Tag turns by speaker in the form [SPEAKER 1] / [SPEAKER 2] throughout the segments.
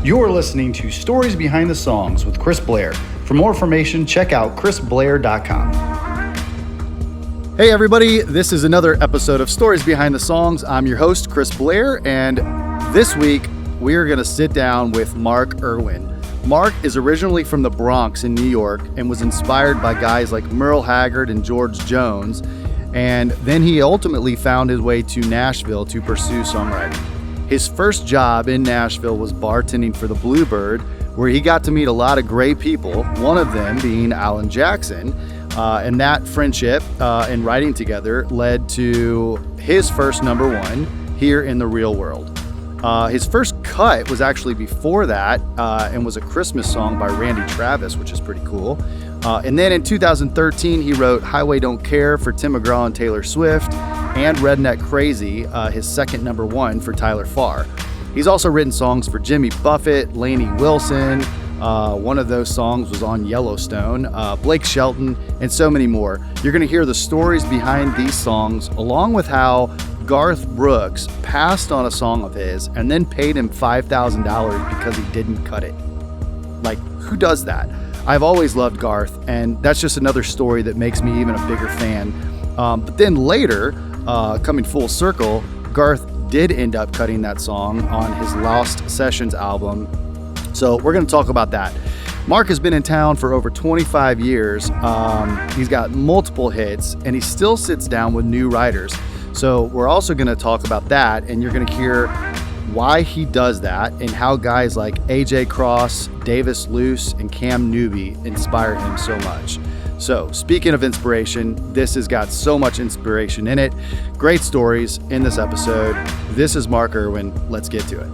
[SPEAKER 1] You're listening to Stories Behind the Songs with Chris Blair. For more information, check out chrisblair.com. Hey everybody, this is another episode of Stories Behind the Songs. I'm your host, Chris Blair, and this week we are going to sit down with Mark Irwin. Mark is originally from the Bronx in New York and was inspired by guys like Merle Haggard and George Jones, and then he ultimately found his way to Nashville to pursue songwriting. His first job in Nashville was bartending for the Bluebird, where he got to meet a lot of great people, one of them being Alan Jackson. And that friendship and writing together led to his first number one here in the real world. His first cut was actually before that and was a Christmas song by Randy Travis, which is pretty cool. And then in 2013, he wrote Highway Don't Care for Tim McGraw and Taylor Swift, and Redneck Crazy, his second number one for Tyler Farr. He's also written songs for Jimmy Buffett, Lainey Wilson. One of those songs was on Yellowstone, Blake Shelton, and so many more. You're going to hear the stories behind these songs, along with how Garth Brooks passed on a song of his and then paid him $5,000 because he didn't cut it. Like, who does that? I've always loved Garth, and that's just another story that makes me even a bigger fan. But then later, coming full circle, Garth did end up cutting that song on his Lost Sessions album. So we're going to talk about that. Mark has been in town for over 25 years. He's got multiple hits, and he still sits down with new writers. So we're also going to talk about that, and you're going to hear why he does that and how guys like AJ Kross, Davis Loose, and Cam Newby inspire him so much. So speaking of inspiration, this has got so much inspiration in it. Great stories in this episode. This is Mark Irwin. Let's get to it.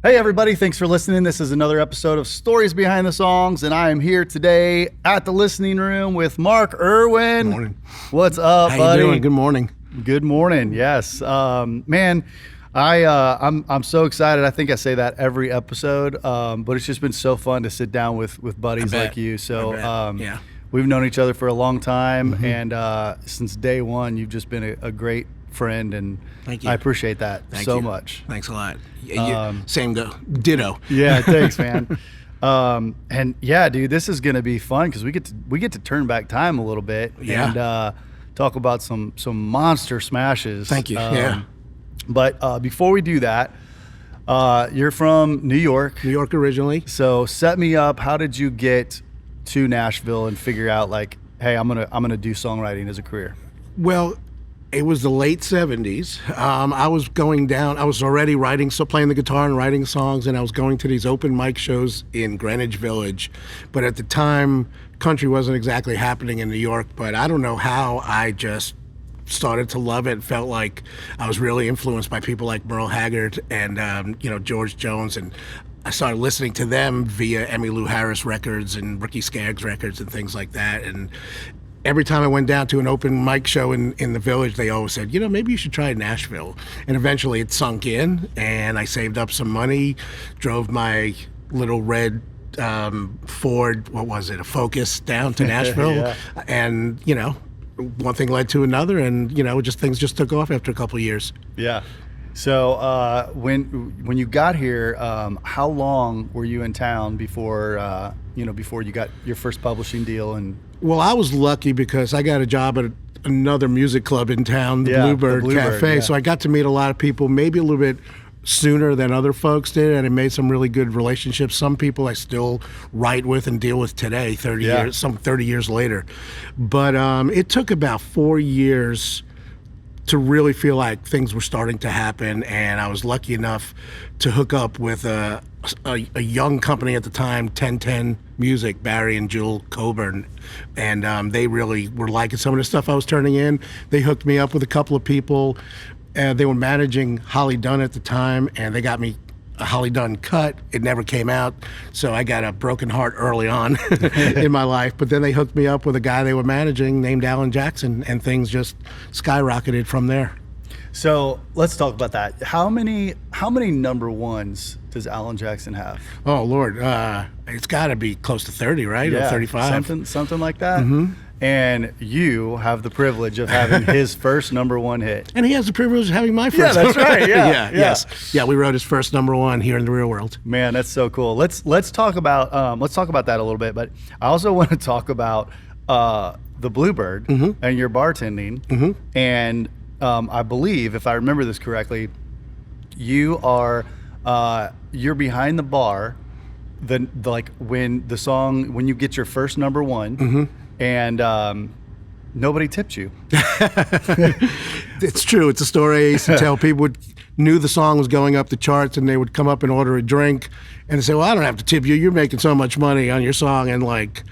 [SPEAKER 1] Hey everybody, thanks for listening. This is another episode of Stories Behind the Songs, and I am here today at the listening room with Mark Irwin.
[SPEAKER 2] Good morning.
[SPEAKER 1] What's up,
[SPEAKER 2] How
[SPEAKER 1] buddy?
[SPEAKER 2] you doing? Good morning.
[SPEAKER 1] Good morning. Yes, man. I'm so excited. I think I say that every episode, but it's just been so fun to sit down with buddies like you. So
[SPEAKER 2] yeah,
[SPEAKER 1] we've known each other for a long time, and since day one, you've just been a great friend, and
[SPEAKER 2] thank you.
[SPEAKER 1] I appreciate that so much.
[SPEAKER 2] Thanks a lot. Same go. Ditto.
[SPEAKER 1] Yeah, thanks, man. And yeah, dude, this is gonna be fun because we get to turn back time a little bit and talk about some monster smashes.
[SPEAKER 2] Thank you.
[SPEAKER 1] But before we do that, you're from New York.
[SPEAKER 2] New York originally.
[SPEAKER 1] So set me up. How did you get to Nashville and figure out like, hey, I'm gonna do songwriting as a career?
[SPEAKER 2] Well, it was the late 70s. I was going down. I was already playing the guitar and writing songs, and I was going to these open mic shows in Greenwich Village. But at the time, country wasn't exactly happening in New York. But I don't know how I just started to love it. Felt like I was really influenced by people like Merle Haggard and George Jones, and I started listening to them via Emmylou Harris records and Ricky Skaggs records and things like that. And every time I went down to an open mic show in the Village, they always said, maybe you should try Nashville. And eventually it sunk in, and I saved up some money, drove my little red Ford, a Focus, down to Nashville. And, one thing led to another, and, things just took off after a couple of years. Yeah. So when you got here, how long were you in town before you got your first publishing deal? And Well, I was lucky because I got a job at another music club in town, the Bluebird Cafe. Yeah. So I got to meet a lot of people, maybe a little bit sooner than other folks did, and it made some really good relationships. Some people I still write with and deal with today, 30 years later. But it took about 4 years to really feel like things were starting to happen, and I was lucky enough to hook up with a young company at the time, 1010 Music, Barry and Jewel Coburn, and they really were liking some of the stuff I was turning in. They hooked me up with a couple of people. They were managing Holly Dunn at the time, and they got me a Holly Dunn cut. It never came out, so I got a broken heart early on in my life. But then they hooked me up with a guy they were managing named Alan Jackson, and things just skyrocketed from there.
[SPEAKER 1] So let's talk about that. How many number ones does Alan Jackson have?
[SPEAKER 2] Oh Lord, it's got to be close to 30, right?
[SPEAKER 1] Yeah,
[SPEAKER 2] or 35,
[SPEAKER 1] something like that.
[SPEAKER 2] Mm-hmm.
[SPEAKER 1] and you have the privilege of having his first #1 hit.
[SPEAKER 2] And he has the privilege of having my first.
[SPEAKER 1] Yeah, that's right. Yeah,
[SPEAKER 2] Yes. Yeah, we wrote his first #1 here in the real world.
[SPEAKER 1] Man, that's so cool. Let's talk about that a little bit, but I also want to talk about the Bluebird and your bartending. And I believe, if I remember this correctly, you are you're behind the bar like when you get your first #1 and nobody tipped you.
[SPEAKER 2] It's true. It's a story I used to tell. People knew the song was going up the charts, and they would come up and order a drink and say, well, I don't have to tip you. You're making so much money on your song. And like,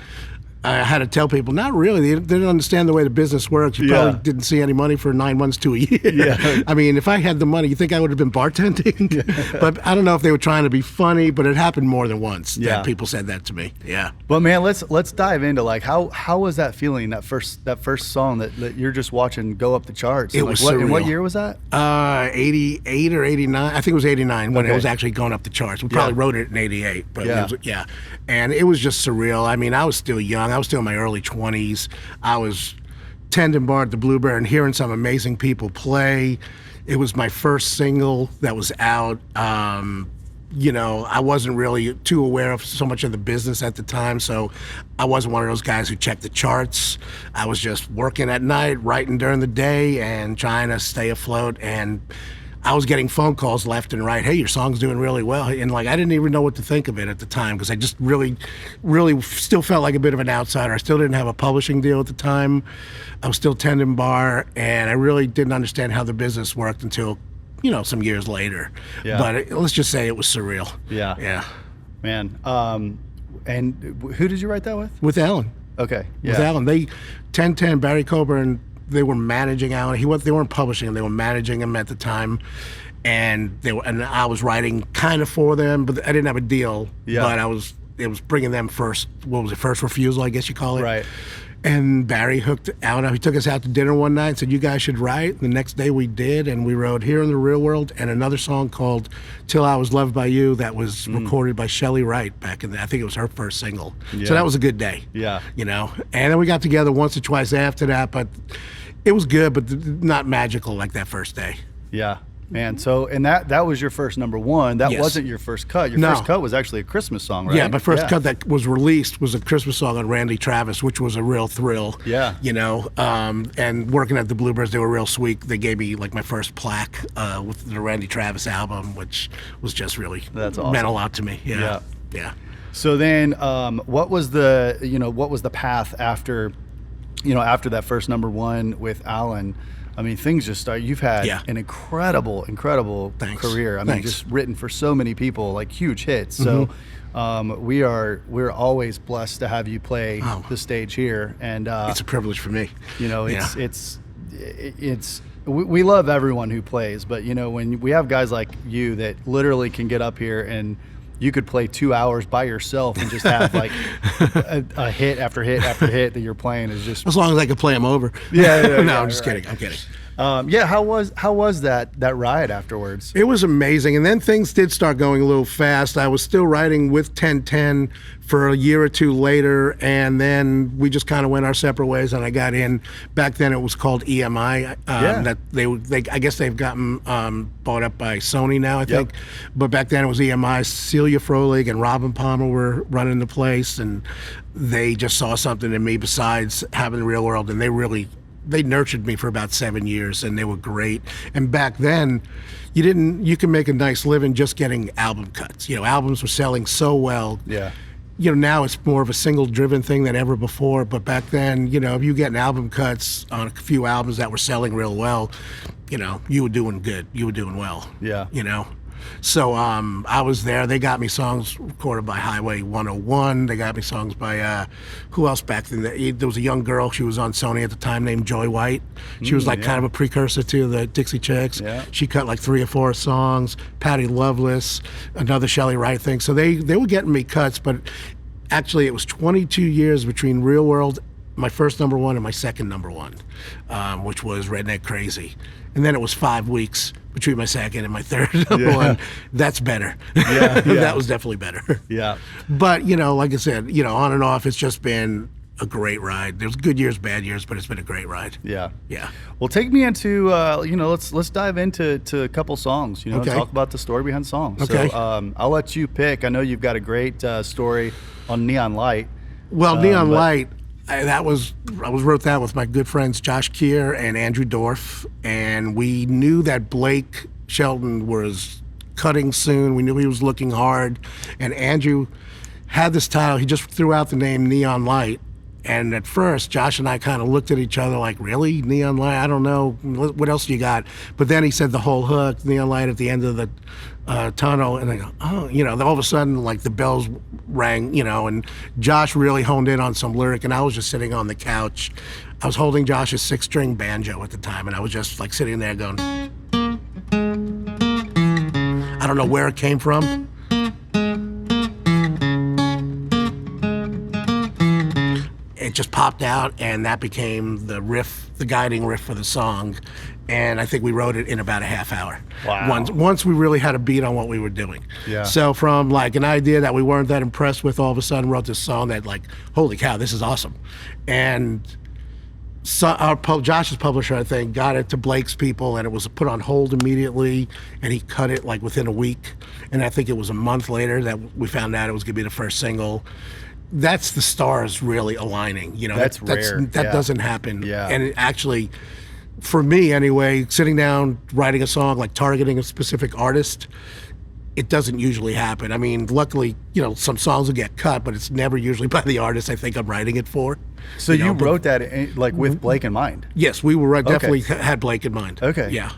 [SPEAKER 2] I had to tell people, not really. They didn't understand the way the business works. You probably didn't see any money for 9 months to a year. Yeah. I mean, if I had the money, you think I would have been bartending? Yeah. But I don't know if they were trying to be funny, but it happened more than once that people said that to me. Yeah.
[SPEAKER 1] But man, let's dive into like how was that feeling, that first song that you're just watching go up the charts?
[SPEAKER 2] It was surreal.
[SPEAKER 1] And what year was that?
[SPEAKER 2] 88 or 89. I think it was 89 when it was actually going up the charts. We probably wrote it in 88. But it was, and it was just surreal. I mean, I was still young. I was still in my early 20s. I was tending bar at the Bluebird and hearing some amazing people play. It was my first single that was out. You know, I wasn't really too aware of so much of the business at the time, so I wasn't one of those guys who checked the charts. I was just working at night, writing during the day, and trying to stay afloat. And I was getting phone calls left and right. Hey, your song's doing really well. And like, I didn't even know what to think of it at the time, because I just really still felt like a bit of an outsider. I still didn't have a publishing deal at the time. I was still tending bar, and I really didn't understand how the business worked until, you know, some years later. Yeah. But let's just say it was surreal. Yeah. Yeah.
[SPEAKER 1] Man. And who did you write that with?
[SPEAKER 2] With Alan.
[SPEAKER 1] Okay. Yeah.
[SPEAKER 2] With Alan. 1010, Barry Coburn, they were managing Alan. They weren't publishing him. They were managing him at the time, and I was writing kind of for them, but I didn't have a deal. Yeah. But it was bringing them first. What was it? First refusal, I guess you call it.
[SPEAKER 1] Right.
[SPEAKER 2] And Barry hooked Alan up. He took us out to dinner one night and said, you guys should write. The next day we did, and we wrote Here in the Real World and another song called Till I Was Loved by You that was recorded by Shelley Wright back in I think it was her first single. Yeah. So that was a good day. Yeah. You know? And then we got together once or twice after that, but it was good, but not magical like that first day.
[SPEAKER 1] Yeah. Man, so, and that was your first #1. That wasn't your first cut. Your first cut was actually a Christmas song, right?
[SPEAKER 2] Yeah, my first cut that was released was a Christmas song on Randy Travis, which was a real thrill. Yeah. You know, and working at the Bluebirds, they were real sweet. They gave me like my first plaque with the Randy Travis album, which was just really, meant a lot to me. Yeah. Yeah.
[SPEAKER 1] So then, what was the path after that first #1 with Alan? I mean, things just start. You've had an incredible career. I mean, just written for so many people, like huge hits. So we're always blessed to have you play the stage here, and
[SPEAKER 2] it's a privilege for me.
[SPEAKER 1] You know, we love everyone who plays, but you know, when we have guys like you that literally can get up here and you could play 2 hours by yourself and just have like a hit after hit after hit that you're playing is just,
[SPEAKER 2] as long as I can play them over.
[SPEAKER 1] Yeah.
[SPEAKER 2] No, I'm just kidding. I'm kidding.
[SPEAKER 1] How was that ride afterwards?
[SPEAKER 2] It was amazing, and then things did start going a little fast. I was still writing with 1010 for a year or two later, and then we just kind of went our separate ways. And I got in. Back then, it was called EMI. That they I guess they've gotten bought up by Sony now, I think. But back then, it was EMI. Celia Froelich and Robin Palmer were running the place, and they just saw something in me besides having the real world, and they nurtured me for about 7 years, and they were great. And back then, you can make a nice living just getting album cuts. You know, albums were selling so well. Yeah. You know, now it's more of a single-driven thing than ever before. But back then, you know, if you getting album cuts on a few albums that were selling real well, you know, you were doing good. You were doing well. Yeah. You know. So I was there. They got me songs recorded by Highway 101. They got me songs by, who else back then? There was a young girl. She was on Sony at the time named Joy White. She was like kind of a precursor to the Dixie Chicks. Yeah. She cut like 3 or 4 songs. Patty Loveless, another Shelley Wright thing. So they were getting me cuts, but actually it was 22 years between Real World, my first #1, and my second #1, which was Redneck Crazy. And then it was 5 weeks between my second and my third #1. That's better. Yeah. That was definitely better. Yeah. But, you know, like I said, you know, on and off, it's just been a great ride. There's good years, bad years, but it's been a great ride.
[SPEAKER 1] Yeah.
[SPEAKER 2] Yeah.
[SPEAKER 1] Well, take me into, let's dive into a couple songs,
[SPEAKER 2] Okay.
[SPEAKER 1] talk about the story behind songs.
[SPEAKER 2] Okay.
[SPEAKER 1] So I'll let you pick. I know you've got a great story on Neon Light.
[SPEAKER 2] Well, Neon Light, I wrote that with my good friends Josh Keir and Andrew Dorff, and we knew that Blake Shelton was cutting soon. We knew he was looking hard, and Andrew had this title. He just threw out the name Neon Light, and at first Josh and I kind of looked at each other like, really? Neon Light? I don't know. What else you got? But then he said the whole hook, Neon Light at the end of the tunnel, and I go, oh, all of a sudden, like, the bells rang, and Josh really honed in on some lyric, and I was just sitting on the couch. I was holding Josh's 6-string banjo at the time, and I was just like sitting there going, I don't know where it came from. It just popped out, and that became the riff, the guiding riff for the song. And I think we wrote it in about a half hour.
[SPEAKER 1] Wow.
[SPEAKER 2] Once we really had a beat on what we were doing.
[SPEAKER 1] Yeah.
[SPEAKER 2] So from like an idea that we weren't that impressed with, all of a sudden wrote this song that, like, holy cow, this is awesome. And so Josh's publisher, I think, got it to Blake's people, and it was put on hold immediately, and he cut it like within a week. And I think it was a month later that we found out it was going to be the first single. That's the stars really aligning.
[SPEAKER 1] That's rare.
[SPEAKER 2] That doesn't happen.
[SPEAKER 1] Yeah.
[SPEAKER 2] And it actually, for me anyway, sitting down, writing a song, like targeting a specific artist, it doesn't usually happen. I mean, luckily, some songs will get cut, but it's never usually by the artist I think I'm writing it for.
[SPEAKER 1] So you wrote that like with Blake in mind?
[SPEAKER 2] Yes, we were definitely had Blake in mind.
[SPEAKER 1] Okay.
[SPEAKER 2] Yeah.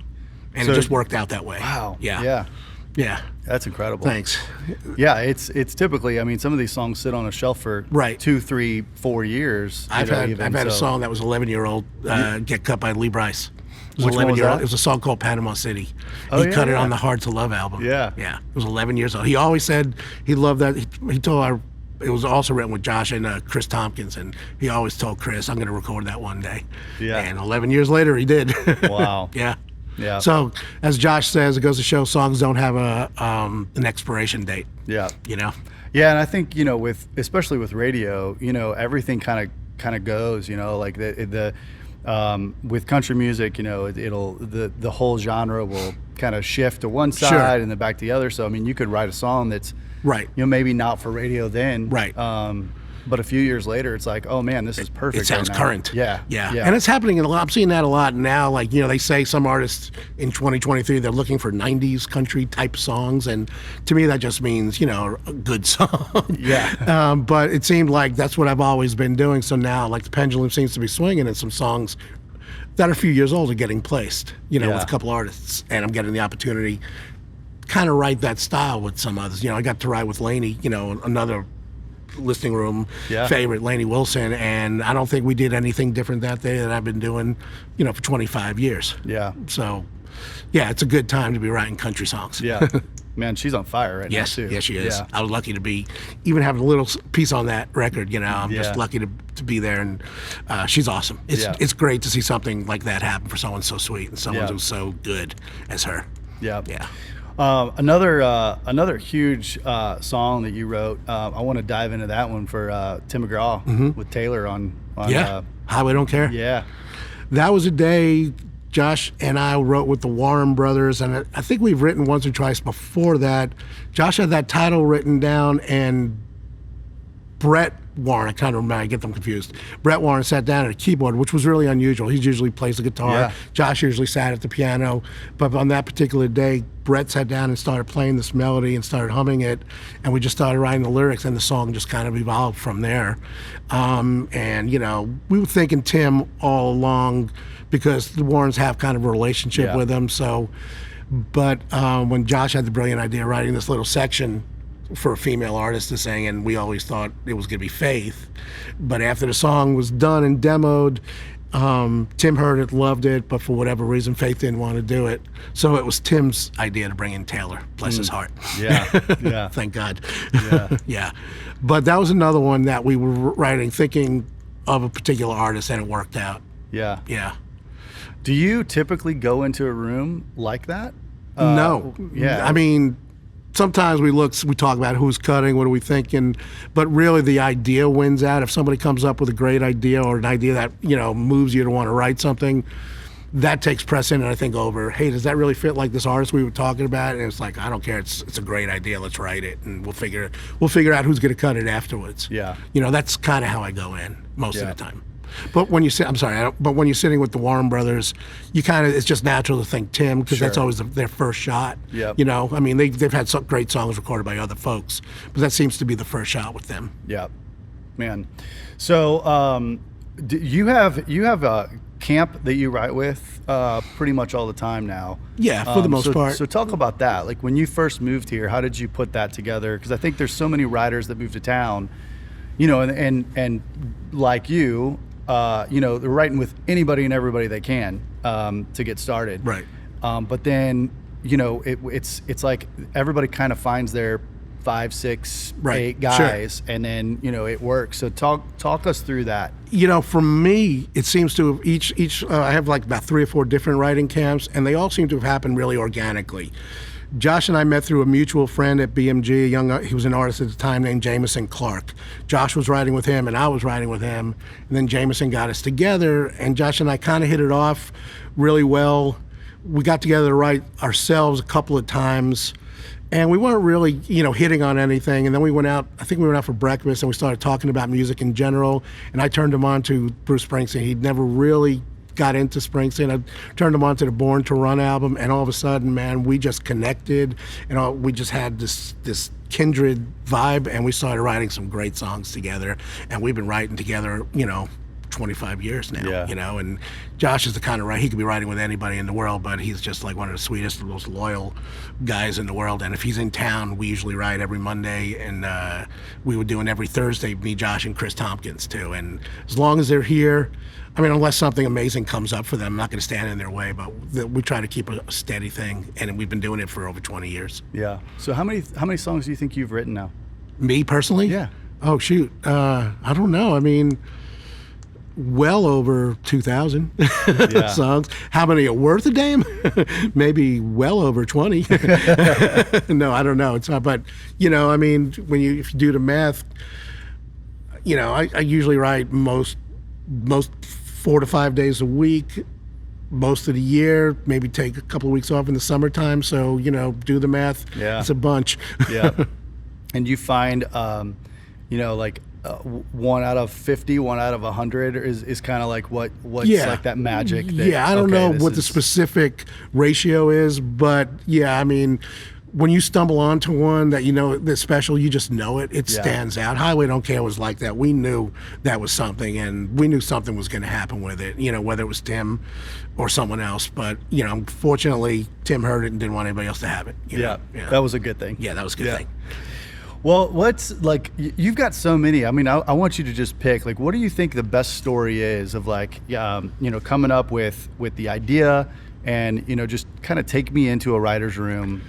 [SPEAKER 2] And
[SPEAKER 1] So-
[SPEAKER 2] it just worked out that way.
[SPEAKER 1] Wow.
[SPEAKER 2] Yeah.
[SPEAKER 1] Yeah.
[SPEAKER 2] Yeah.
[SPEAKER 1] That's incredible.
[SPEAKER 2] Thanks.
[SPEAKER 1] Yeah, it's typically, I mean, some of these songs sit on a shelf for
[SPEAKER 2] Right.
[SPEAKER 1] 2, 3, 4 years.
[SPEAKER 2] I've had a song that was 11-year-old get cut by Lee Bryce. It was
[SPEAKER 1] Which one was
[SPEAKER 2] 11-year-old.
[SPEAKER 1] that?
[SPEAKER 2] It was a song called Panama City.
[SPEAKER 1] Oh,
[SPEAKER 2] He cut it
[SPEAKER 1] yeah.
[SPEAKER 2] on the Hard to Love album.
[SPEAKER 1] Yeah.
[SPEAKER 2] Yeah. It was 11 years old. He always said he loved that. He told it was also written with Josh and Chris Tompkins, and he always told Chris, I'm going to record that one day.
[SPEAKER 1] Yeah.
[SPEAKER 2] And 11 years later, he did.
[SPEAKER 1] Wow.
[SPEAKER 2] Yeah.
[SPEAKER 1] Yeah.
[SPEAKER 2] So, as Josh says, it goes to show songs don't have an expiration date.
[SPEAKER 1] Yeah.
[SPEAKER 2] Yeah,
[SPEAKER 1] and I think, especially with radio, everything kind of goes, like the with country music, it'll the whole genre will kind of shift to one side
[SPEAKER 2] Sure.
[SPEAKER 1] and then back to the other. So I mean, you could write a song that's
[SPEAKER 2] Right.
[SPEAKER 1] maybe not for radio then,
[SPEAKER 2] Right.
[SPEAKER 1] But a few years later, it's like, oh man, this is perfect.
[SPEAKER 2] It sounds
[SPEAKER 1] right now.
[SPEAKER 2] current.
[SPEAKER 1] Yeah.
[SPEAKER 2] And it's happening a lot. I'm seeing that a lot now. Like, they say some artists in 2023, they're looking for 90s country type songs. And to me, that just means, a good song.
[SPEAKER 1] Yeah.
[SPEAKER 2] But it seemed like that's what I've always been doing. So now, like, the pendulum seems to be swinging, and some songs that are a few years old are getting placed, with a couple artists. And I'm getting the opportunity to kind of write that style with some others. I got to write with Lainey, another listening room favorite, Lainey Wilson, and I don't think we did anything different that day that I've been doing, for 25 years.
[SPEAKER 1] Yeah.
[SPEAKER 2] So, yeah, it's a good time to be writing country songs.
[SPEAKER 1] Yeah. Man, she's on fire right
[SPEAKER 2] Yes,
[SPEAKER 1] now too.
[SPEAKER 2] yes, she is.
[SPEAKER 1] Yeah.
[SPEAKER 2] I was lucky to be, even having a little piece on that record. I'm
[SPEAKER 1] Yeah.
[SPEAKER 2] just lucky to be there, and she's awesome. It's great to see something like that happen for someone so sweet and someone who's so good as her.
[SPEAKER 1] Yeah.
[SPEAKER 2] Yeah.
[SPEAKER 1] Another huge song that you wrote. I want to dive into that one for Tim McGraw with Taylor on
[SPEAKER 2] Highway Don't Care.
[SPEAKER 1] Yeah.
[SPEAKER 2] That was a day Josh and I wrote with the Warren brothers, and I think we've written once or twice before that. Josh had that title written down, and Brett Warren, I kind of remember, I get them confused. Brett Warren sat down at a keyboard, which was really unusual. He usually plays the guitar.
[SPEAKER 1] Yeah.
[SPEAKER 2] Josh usually sat at the piano. But on that particular day, Brett sat down and started playing this melody and started humming it. And we just started writing the lyrics, and the song just kind of evolved from there. And, we were thinking Tim all along because the Warrens have kind of a relationship with him. So, but when Josh had the brilliant idea of writing this little section for a female artist to sing, and we always thought it was going to be Faith. But after the song was done and demoed, Tim heard it, loved it, but for whatever reason, Faith didn't want to do it. So it was Tim's idea to bring in Taylor, bless his heart.
[SPEAKER 1] Yeah, yeah.
[SPEAKER 2] Thank God.
[SPEAKER 1] Yeah.
[SPEAKER 2] Yeah. But that was another one that we were writing, thinking of a particular artist, and it worked out.
[SPEAKER 1] Yeah.
[SPEAKER 2] Yeah.
[SPEAKER 1] Do you typically go into a room like that?
[SPEAKER 2] No.
[SPEAKER 1] Yeah.
[SPEAKER 2] I mean, sometimes we talk about who's cutting, what are we thinking, but really the idea wins out. If somebody comes up with a great idea or an idea that, moves you to want to write something, that takes precedent, I think, over, hey, does that really fit like this artist we were talking about? And it's like, I don't care, it's a great idea, let's write it, and we'll figure out who's going to cut it afterwards.
[SPEAKER 1] Yeah.
[SPEAKER 2] That's kind of how I go in most of the time. But when you sit, but when you're sitting with the Warren brothers, it's just natural to think Tim, because that's always their first shot.
[SPEAKER 1] Yep.
[SPEAKER 2] They've had some great songs recorded by other folks, but that seems to be the first shot with them.
[SPEAKER 1] Yeah, man. So you have a camp that you write with pretty much all the time now.
[SPEAKER 2] Yeah, for the most part.
[SPEAKER 1] So talk about that. Like when you first moved here, how did you put that together? Because I think there's so many writers that move to town, and like you. They're writing with anybody and everybody they can to get started.
[SPEAKER 2] Right.
[SPEAKER 1] But then, it's like everybody kind of finds their 5, 6, 8 guys, and then, it works. So talk us through that.
[SPEAKER 2] For me, it seems to have each I have like about 3 or 4 different writing camps, and they all seem to have happened really organically. Josh and I met through a mutual friend at BMG. He was an artist at the time named Jameson Clark. Josh was writing with him, and I was writing with him. And then Jameson got us together, and Josh and I kind of hit it off really well. We got together to write ourselves a couple of times, and we weren't really, hitting on anything. And then we went out. I think we went out for breakfast, and we started talking about music in general. And I turned him on to Bruce Springsteen. He'd never really got into Springsteen. I turned him on to the Born to Run album, and all of a sudden, man, we just connected, and we just had this kindred vibe, and we started writing some great songs together, and we've been writing together, 25 years now. And Josh is the kind of he could be writing with anybody in the world, but he's just like one of the sweetest, most loyal guys in the world. And if he's in town, we usually write every Monday, and we were doing every Thursday, me, Josh, and Chris Tompkins too. And as long as they're here, unless something amazing comes up for them, I'm not going to stand in their way, but we try to keep a steady thing, and we've been doing it for over 20 years.
[SPEAKER 1] Yeah. So how many songs do you think you've written now?
[SPEAKER 2] Me personally?
[SPEAKER 1] Yeah.
[SPEAKER 2] Oh, shoot. I don't know. Well over 2,000 songs. How many are worth a damn? Maybe well over 20. No, I don't know. It's not, but, if you do the math, I usually write most 4 to 5 days a week, most of the year, maybe take a couple of weeks off in the summertime. So, do the math.
[SPEAKER 1] Yeah.
[SPEAKER 2] It's a bunch.
[SPEAKER 1] Yeah. And you find, like 1 out of 50, 1 out of 100 is kind of like what's like that magic.
[SPEAKER 2] I don't know what the specific ratio is, but when you stumble onto one that that's special, you just know it. It stands out. Highway Don't Care was like that. We knew that was something, and we knew something was going to happen with it, whether it was Tim or someone else. But, unfortunately, Tim heard it and didn't want anybody else to have it.
[SPEAKER 1] That was a good thing.
[SPEAKER 2] Yeah, that was a good thing.
[SPEAKER 1] Well, you've got so many. I want you to just pick, what do you think the best story is of coming up with the idea, and just kind of take me into a writer's room.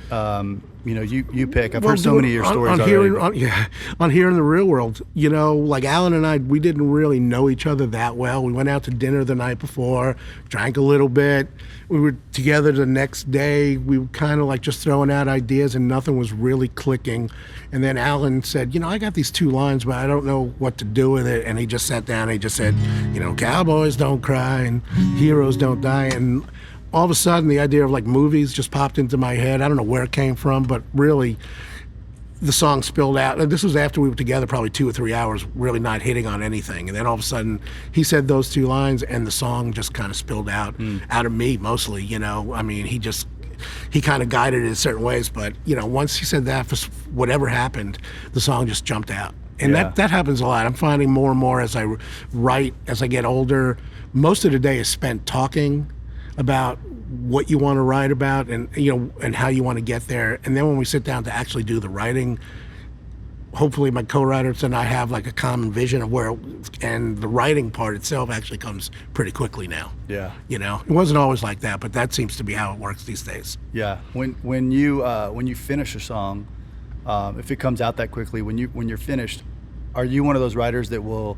[SPEAKER 1] You pick. I've heard so many of your stories already.
[SPEAKER 2] On Here in the Real World, like Alan and I, we didn't really know each other that well. We went out to dinner the night before, drank a little bit. We were together the next day. We were kind of just throwing out ideas, and nothing was really clicking. And then Alan said, I got these 2 lines, but I don't know what to do with it. And he just sat down and he just said, cowboys don't cry and heroes don't die. And all of a sudden, the idea of movies just popped into my head. I don't know where it came from, but really, the song spilled out. And this was after we were together probably 2 or 3 hours, really not hitting on anything. And then all of a sudden, he said those 2 lines, and the song just kind of spilled out of me mostly. He kind of guided it in certain ways, but once he said that, for whatever happened, the song just jumped out. And that happens a lot. I'm finding more and more as I write, as I get older, most of the day is spent talking about what you want to write about, and and how you want to get there. And then when we sit down to actually do the writing, hopefully my co-writers and I have a common vision of where, and the writing part itself actually comes pretty quickly now.
[SPEAKER 1] Yeah.
[SPEAKER 2] It wasn't always like that, but that seems to be how it works these days.
[SPEAKER 1] Yeah. When you finish a song, if it comes out that quickly, when you're finished, are you one of those writers that will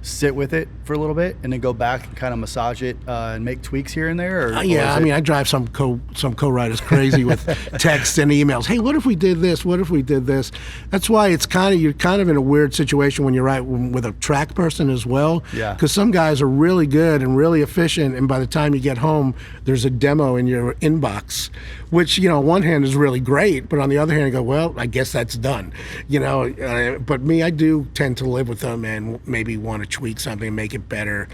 [SPEAKER 1] sit with it for a little bit and then go back and kind of massage it and make tweaks here and there? Or
[SPEAKER 2] Yeah, I mean, I drive some co-writers crazy with texts and emails. Hey, what if we did this? What if we did this? That's why you're kind of in a weird situation when you write with a track person as well.
[SPEAKER 1] Yeah.
[SPEAKER 2] Because some guys are really good and really efficient, and by the time you get home, there's a demo in your inbox, which, on one hand is really great, but on the other hand, you go, well, I guess that's done. But me, I do tend to live with them and maybe want to tweak something, make it better.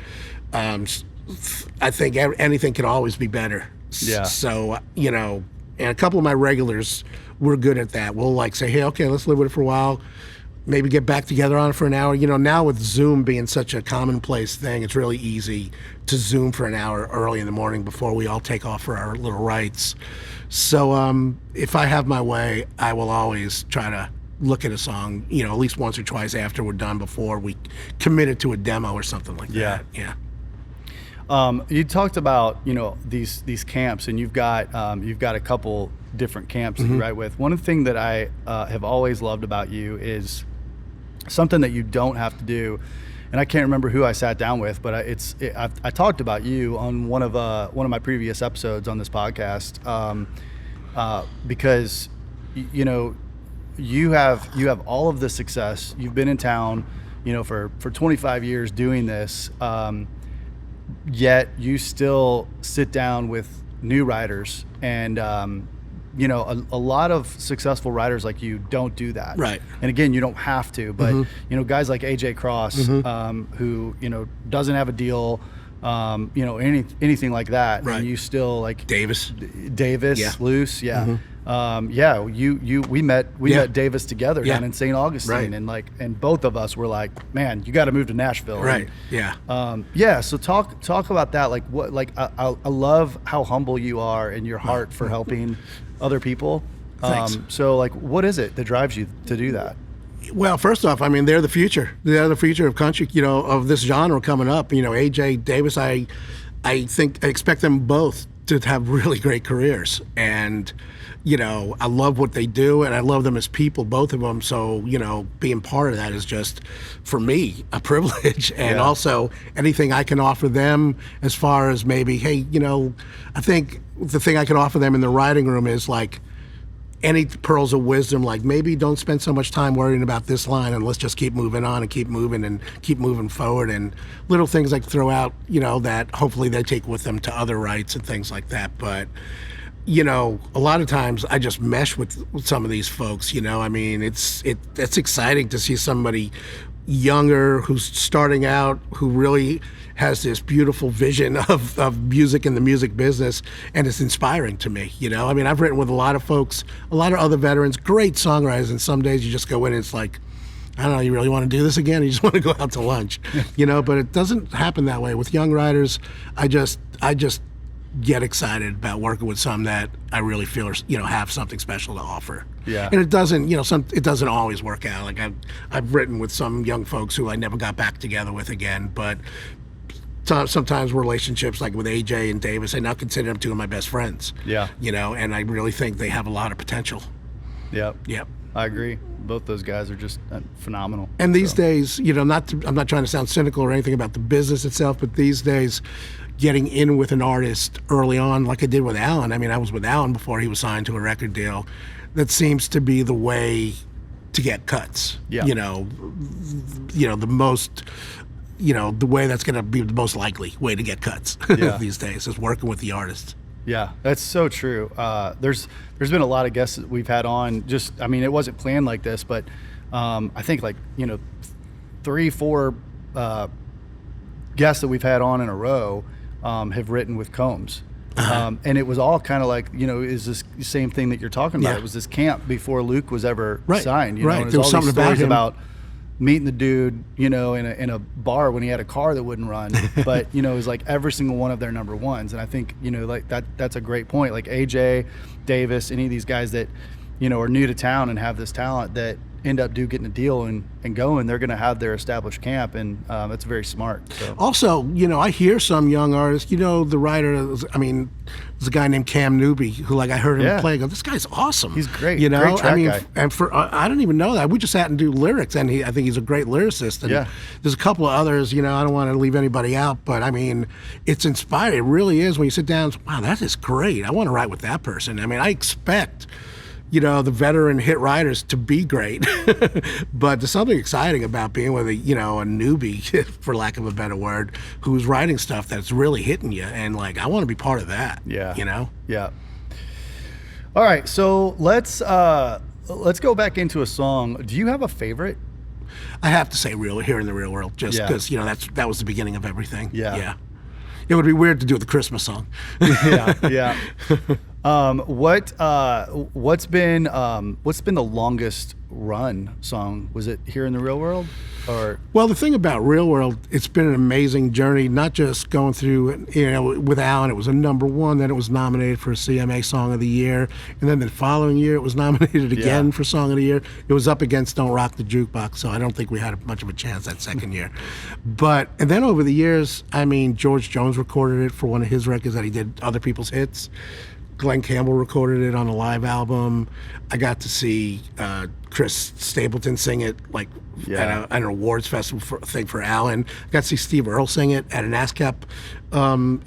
[SPEAKER 2] I think anything can always be better.
[SPEAKER 1] Yeah.
[SPEAKER 2] So, and a couple of my regulars, we're good at that. We'll say, hey, okay, let's live with it for a while. Maybe get back together on it for an hour. Now with Zoom being such a commonplace thing, it's really easy to Zoom for an hour early in the morning before we all take off for our little rites. So if I have my way, I will always try to look at a song, at least once or twice after we're done before we commit it to a demo or something like that. Yeah.
[SPEAKER 1] You talked about, these camps, and you've got a couple different camps that you write with. One thing that I have always loved about you is something that you don't have to do. And I can't remember who I sat down with, but I talked about you on one of my previous episodes on this podcast, because you have all of the success. You've been in town, for 25 years doing this, yet you still sit down with new writers, and a lot of successful writers like you don't do that.
[SPEAKER 2] Right.
[SPEAKER 1] And again, you don't have to, but guys like AJ Kross, who doesn't have a deal, anything like that,
[SPEAKER 2] right.
[SPEAKER 1] And you still
[SPEAKER 2] Davis,
[SPEAKER 1] yeah. Loose, yeah. We met Davis together down in St. Augustine,
[SPEAKER 2] right.
[SPEAKER 1] and both of us were like, man, you got to move to Nashville,
[SPEAKER 2] right?
[SPEAKER 1] So talk about that. I love how humble you are and your heart for helping other people.
[SPEAKER 2] Thanks.
[SPEAKER 1] So what is it that drives you to do that?
[SPEAKER 2] Well, first off, I mean, they're the future. They're the future of country, of this genre coming up. AJ, Davis, I expect them both to have really great careers. And, I love what they do, and I love them as people, both of them. So, being part of that is just, for me, a privilege. And also anything I can offer them as far as maybe, hey, I think the thing I can offer them in the writing room is any pearls of wisdom, maybe don't spend so much time worrying about this line, and let's just keep moving on and keep moving forward, and little things I throw out, that hopefully they take with them to other rights and things like that. But, a lot of times I just mesh with some of these folks, I mean, it's exciting to see somebody younger who's starting out, who really has this beautiful vision of music and the music business, and it's inspiring to me. I mean, I've written with a lot of folks, a lot of other veterans, great songwriters, and some days you just go in and it's like, I don't know, you really want to do this again? You just want to go out to lunch, but it doesn't happen that way. With young writers, I just get excited about working with some that I really feel are, have something special to offer.
[SPEAKER 1] Yeah.
[SPEAKER 2] And it doesn't, it doesn't always work out. I've written with some young folks who I never got back together with again, but sometimes relationships like with AJ and Davis, I now consider them two of my best friends.
[SPEAKER 1] Yeah.
[SPEAKER 2] And I really think they have a lot of potential.
[SPEAKER 1] Yep.
[SPEAKER 2] Yep.
[SPEAKER 1] I agree. Both those guys are just phenomenal.
[SPEAKER 2] And these days, I'm not trying to sound cynical or anything about the business itself, but these days, getting in with an artist early on, like I did with Alan. I mean, I was with Alan before he was signed to a record deal. That seems to be the way to get cuts.
[SPEAKER 1] Yeah.
[SPEAKER 2] The most, the way that's going to be the most likely way to get cuts these days is working with the artist. Yeah,
[SPEAKER 1] that's so true. There's been a lot of guests that we've had on. It wasn't planned like this, but I think 3-4 guests that we've had on in a row have written with Combs. And it was all kind of is this the same thing that you're talking about?
[SPEAKER 2] Yeah.
[SPEAKER 1] It was this camp before Luke was ever signed.
[SPEAKER 2] Right.
[SPEAKER 1] And
[SPEAKER 2] There was
[SPEAKER 1] all these
[SPEAKER 2] something
[SPEAKER 1] stories
[SPEAKER 2] about
[SPEAKER 1] meeting the dude, in a bar when he had a car that wouldn't run. But, it was every single one of their number ones. And I think, that's a great point. AJ, Davis, any of these guys that, are new to town and have this talent that end up getting a deal and going, they're going to have their established camp, and it's very smart. So.
[SPEAKER 2] Also, I hear some young artists, the writer, there's a guy named Cam Newby who, I heard him play. I go, this guy's awesome.
[SPEAKER 1] He's great.
[SPEAKER 2] Great
[SPEAKER 1] track guy.
[SPEAKER 2] And I didn't even know that. We just sat and do lyrics, and I think he's a great lyricist. And there's a couple of others, I don't want to leave anybody out, but it's inspiring. It really is when you sit down. Wow, that is great. I want to write with that person. I expect the veteran hit writers to be great, but there's something exciting about being with a newbie, for lack of a better word, who's writing stuff that's really hitting you, and I want to be part of that.
[SPEAKER 1] Yeah. Yeah. All right, so let's go back into a song. Do you have a favorite?
[SPEAKER 2] I have to say, Here in the Real World, just because that was the beginning of everything.
[SPEAKER 1] Yeah.
[SPEAKER 2] It would be weird to do the Christmas song.
[SPEAKER 1] Yeah. What's been the longest run song? Was it Here in the Real World?
[SPEAKER 2] Well, the thing about Real World, it's been an amazing journey, not just going through, with Alan, it was a #1, then it was nominated for a CMA Song of the Year, and then the following year it was nominated again for Song of the Year. It was up against Don't Rock the Jukebox, so I don't think we had much of a chance that second year. And then over the years, George Jones recorded it for one of his records that he did other people's hits. Glenn Campbell recorded it on a live album. I got to see Chris Stapleton sing it at an awards festival thing for Alan. I got to see Steve Earle sing it at an ASCAP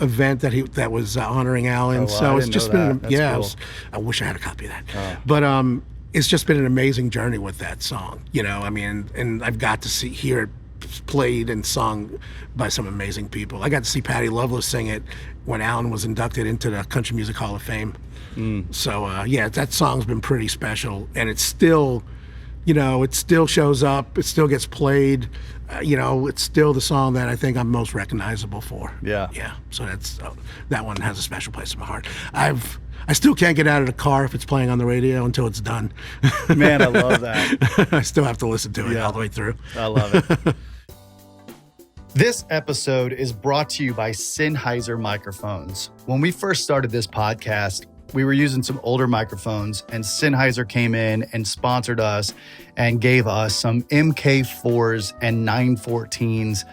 [SPEAKER 2] event that was honoring Alan.
[SPEAKER 1] Oh, wow.
[SPEAKER 2] So it's just been
[SPEAKER 1] cool.
[SPEAKER 2] I wish I had a copy of that. But it's just been an amazing journey with that song. And I've got to hear it played and sung by some amazing people. I got to see Patty Loveless sing it when Alan was inducted into the Country Music Hall of Fame. So that song's been pretty special, and it's still, it still shows up, it still gets played, it's still the song that I think I'm most recognizable for.
[SPEAKER 1] Yeah.
[SPEAKER 2] So that one has a special place in my heart. I still can't get out of the car if it's playing on the radio until it's done.
[SPEAKER 1] Man, I love that.
[SPEAKER 2] I still have to listen to it all the way through.
[SPEAKER 1] I love it. This episode is brought to you by Sennheiser microphones. When we first started this podcast, we were using some older microphones, and Sennheiser came in and sponsored us and gave us some MK4s and 914s.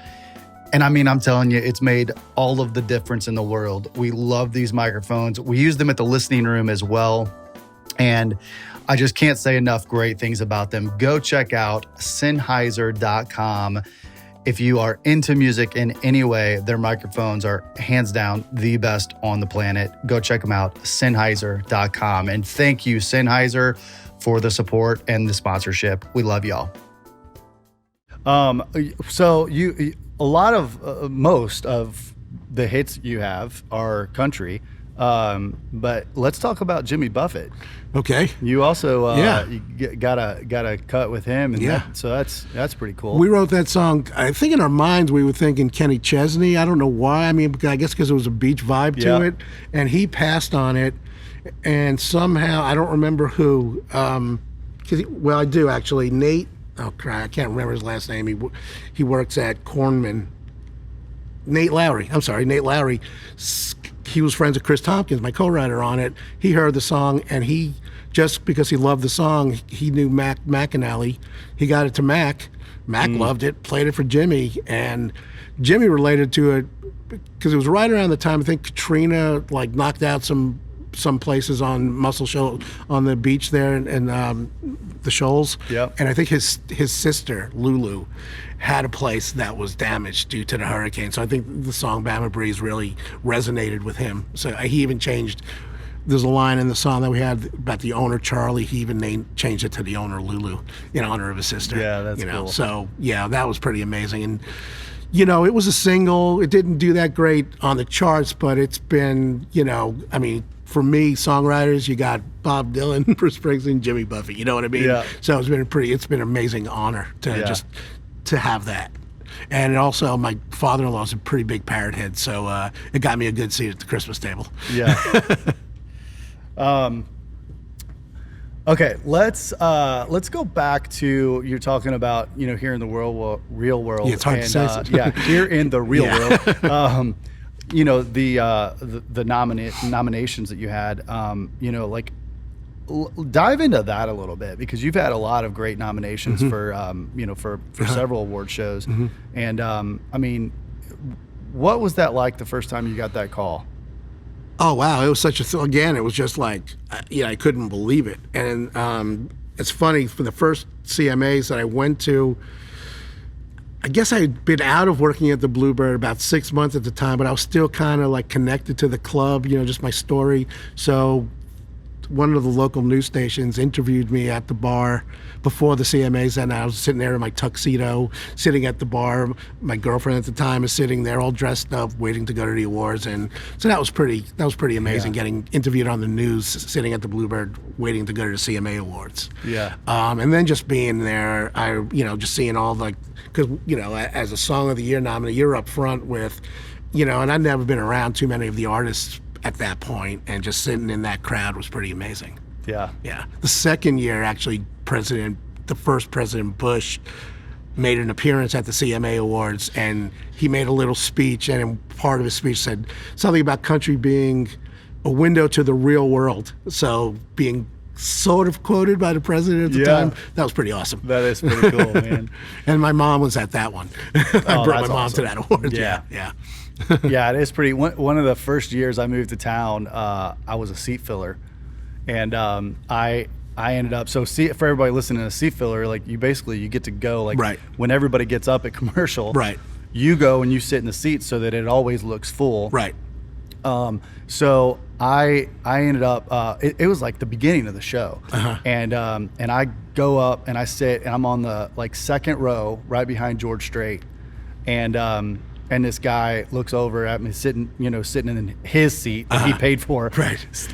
[SPEAKER 1] And I'm telling you, it's made all of the difference in the world. We love these microphones. We use them at the listening room as well. And I just can't say enough great things about them. Go check out Sennheiser.com. If you are into music in any way, their microphones are hands down the best on the planet. Go check them out, Sennheiser.com. And thank you, Sennheiser, for the support and the sponsorship. We love y'all. So most of the hits you have are country. But let's talk about Jimmy Buffett.
[SPEAKER 2] Okay.
[SPEAKER 1] You also you got a cut with him, and so that's pretty cool.
[SPEAKER 2] We wrote that song. I think in our minds we were thinking Kenny Chesney. I don't know why. I guess because it was a beach vibe to it, and he passed on it, and somehow I don't remember who. I do actually. Nate. Oh crap! I can't remember his last name. He works at Cornman. Nate Lowry. I'm sorry, Nate Lowry. He was friends with Chris Tompkins, my co-writer on it. He heard the song, and he, just because he loved the song, he knew Mac McAnally. He got it to Mac. Mac loved it, played it for Jimmy, and Jimmy related to it because it was right around the time I think Katrina knocked out some places on Muscle Shoals on the beach there and the Shoals.
[SPEAKER 1] Yep.
[SPEAKER 2] And I think his sister Lulu had a place that was damaged due to the hurricane. So I think the song Bama Breeze really resonated with him. So he even changed. There's a line in the song that we had about the owner Charlie. He even changed it to the owner Lulu in honor of his sister.
[SPEAKER 1] Yeah, that's cool.
[SPEAKER 2] So that was pretty amazing. And it was a single. It didn't do that great on the charts, but it's been, for me, songwriters, you got Bob Dylan, Bruce Springsteen, Jimmy Buffett. You know what I mean? Yeah. So it's been an amazing honor to have that. And also, my father-in-law's a pretty big Parrot head, so it got me a good seat at the Christmas table.
[SPEAKER 1] Yeah. Okay, let's go back to you're talking about here in the real world.
[SPEAKER 2] Yeah, it's hard to say.
[SPEAKER 1] Here in the real world. The nominations that you had. dive into that a little bit, because you've had a lot of great nominations for several award shows. And I mean, what was that like the first time you got that call?
[SPEAKER 2] Oh, wow. It was such a again, it was just like, I couldn't believe it. And it's funny, for the first CMAs that I went to, I guess I had been out of working at the Bluebird about 6 months at the time, but I was still kind of like connected to the club, just my story. So one of the local news stations interviewed me at the bar before the CMAs, and I was sitting there in my tuxedo, sitting at the bar. My girlfriend at the time is sitting there all dressed up, waiting to go to the awards, and so that was pretty amazing, getting interviewed on the news, sitting at the Bluebird, waiting to go to the CMA awards. And then just being there, just seeing all because as a Song of the Year nominee, you're up front with, and I'd never been around too many of the artists at that point, and just sitting in that crowd was pretty amazing.
[SPEAKER 1] Yeah.
[SPEAKER 2] The second year, actually, the first President Bush made an appearance at the CMA Awards, and he made a little speech, and in part of his speech said something about country being a window to the real world. So being sort of quoted by the president at the time, that was pretty awesome.
[SPEAKER 1] That is pretty cool, man.
[SPEAKER 2] And my mom was at that one. I brought my mom to that award.
[SPEAKER 1] Yeah.
[SPEAKER 2] Yeah,
[SPEAKER 1] it is pretty. One of the first years I moved to town, I was a seat filler, and I ended up, for everybody listening to a seat filler, like you get to go when everybody gets up at commercial, you go and you sit in the seat so that it always looks full. So I ended up, it was like the beginning of the show, and I go up and I sit, and I'm on the second row right behind George Strait, and this guy looks over at me sitting in his seat that he paid for.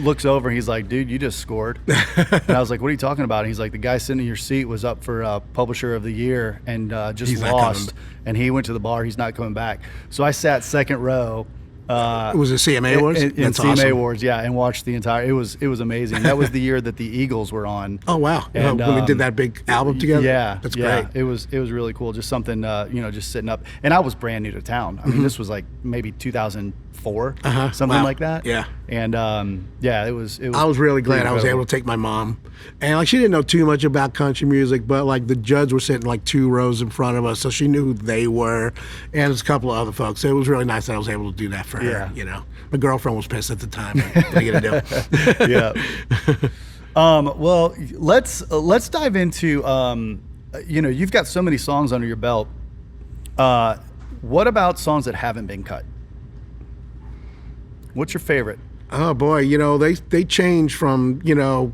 [SPEAKER 1] Looks over and he's like, "Dude, you just scored." And I was like, "What are you talking about?" And he's like, "The guy sitting in your seat was up for Publisher of the Year and just lost. And he went to the bar. He's not coming back." So I sat second row.
[SPEAKER 2] It was a CMA Awards?
[SPEAKER 1] In CMA Awards, and watched the entire. It was amazing. That was the year that the Eagles were on.
[SPEAKER 2] Oh wow! And, when we did that big album together. That's great.
[SPEAKER 1] It was really cool. Just something, just sitting up. And I was brand new to town. I mean, this was like maybe 2004, something like that.
[SPEAKER 2] Yeah.
[SPEAKER 1] And it was.
[SPEAKER 2] I was really glad I was able to take my mom, and she didn't know too much about country music, but the judge were sitting 2 rows in front of us, so she knew who they were, and there's a couple of other folks. So it was really nice that I was able to do that for her. My girlfriend was pissed at the time. What are you gonna do?
[SPEAKER 1] Well, let's dive into you've got so many songs under your belt. What about songs that haven't been cut? What's your favorite?
[SPEAKER 2] Oh boy, they change from, you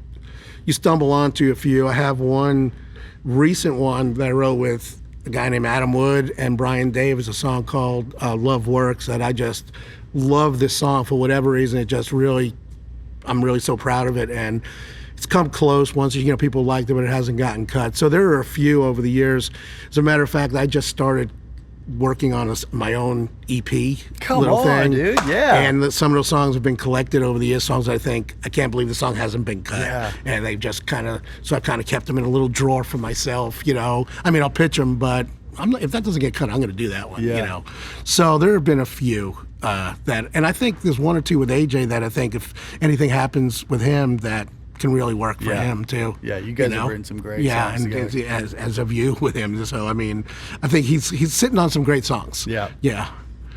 [SPEAKER 2] stumble onto a few. I have one recent one that I wrote with a guy named Adam Wood and Brian Davis, a song called Love Works, that I just love this song for whatever reason. It just really, I'm really so proud of it. And it's come close once, people liked it, but it hasn't gotten cut. So there are a few over the years. As a matter of fact, I just started working on my own EP.
[SPEAKER 1] Come on, dude. Yeah.
[SPEAKER 2] And some of those songs have been collected over the years. Songs I can't believe the song hasn't been cut.
[SPEAKER 1] Yeah.
[SPEAKER 2] And they've just so I've kind of kept them in a little drawer for myself, I mean, I'll pitch them, but if that doesn't get cut, I'm going to do that one, So there have been a few and I think there's one or two with AJ that I think if anything happens with him that can really work for him too.
[SPEAKER 1] Yeah, you guys have written some great songs together.
[SPEAKER 2] as have you with him. So I mean, I think he's sitting on some great songs.
[SPEAKER 1] Yeah.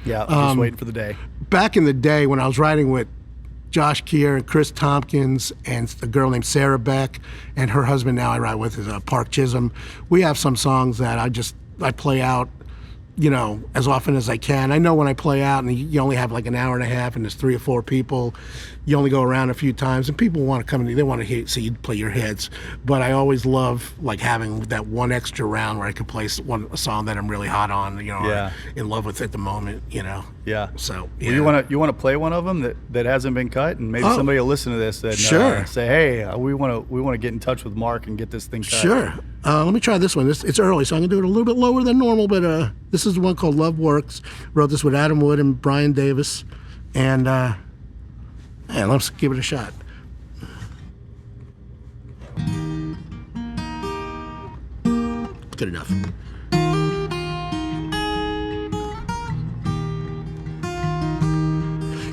[SPEAKER 1] Just waiting for the day.
[SPEAKER 2] Back in the day when I was writing with Josh Keir and Chris Tompkins and a girl named Sarah Beck, and her husband now I write with is Park Chisholm. We have some songs that I play out, as often as I can. I know when I play out and you only have an hour and a half and there's 3 or 4 people, you only go around a few times and people want to come in, they want to see you play your hits. But I always love having that one extra round where I could play a song that I'm really hot on, or in love with at the moment,
[SPEAKER 1] Yeah.
[SPEAKER 2] So
[SPEAKER 1] Well, you want to play one of them that hasn't been cut, and maybe somebody will listen to this and say, hey, we want to get in touch with Mark and get this thing cut.
[SPEAKER 2] Sure. Let me try this one. It's early, so I'm going to do it a little bit lower than normal, but this is one called Love Works. Wrote this with Adam Wood and Brian Davis, and let's give it a shot. Good enough.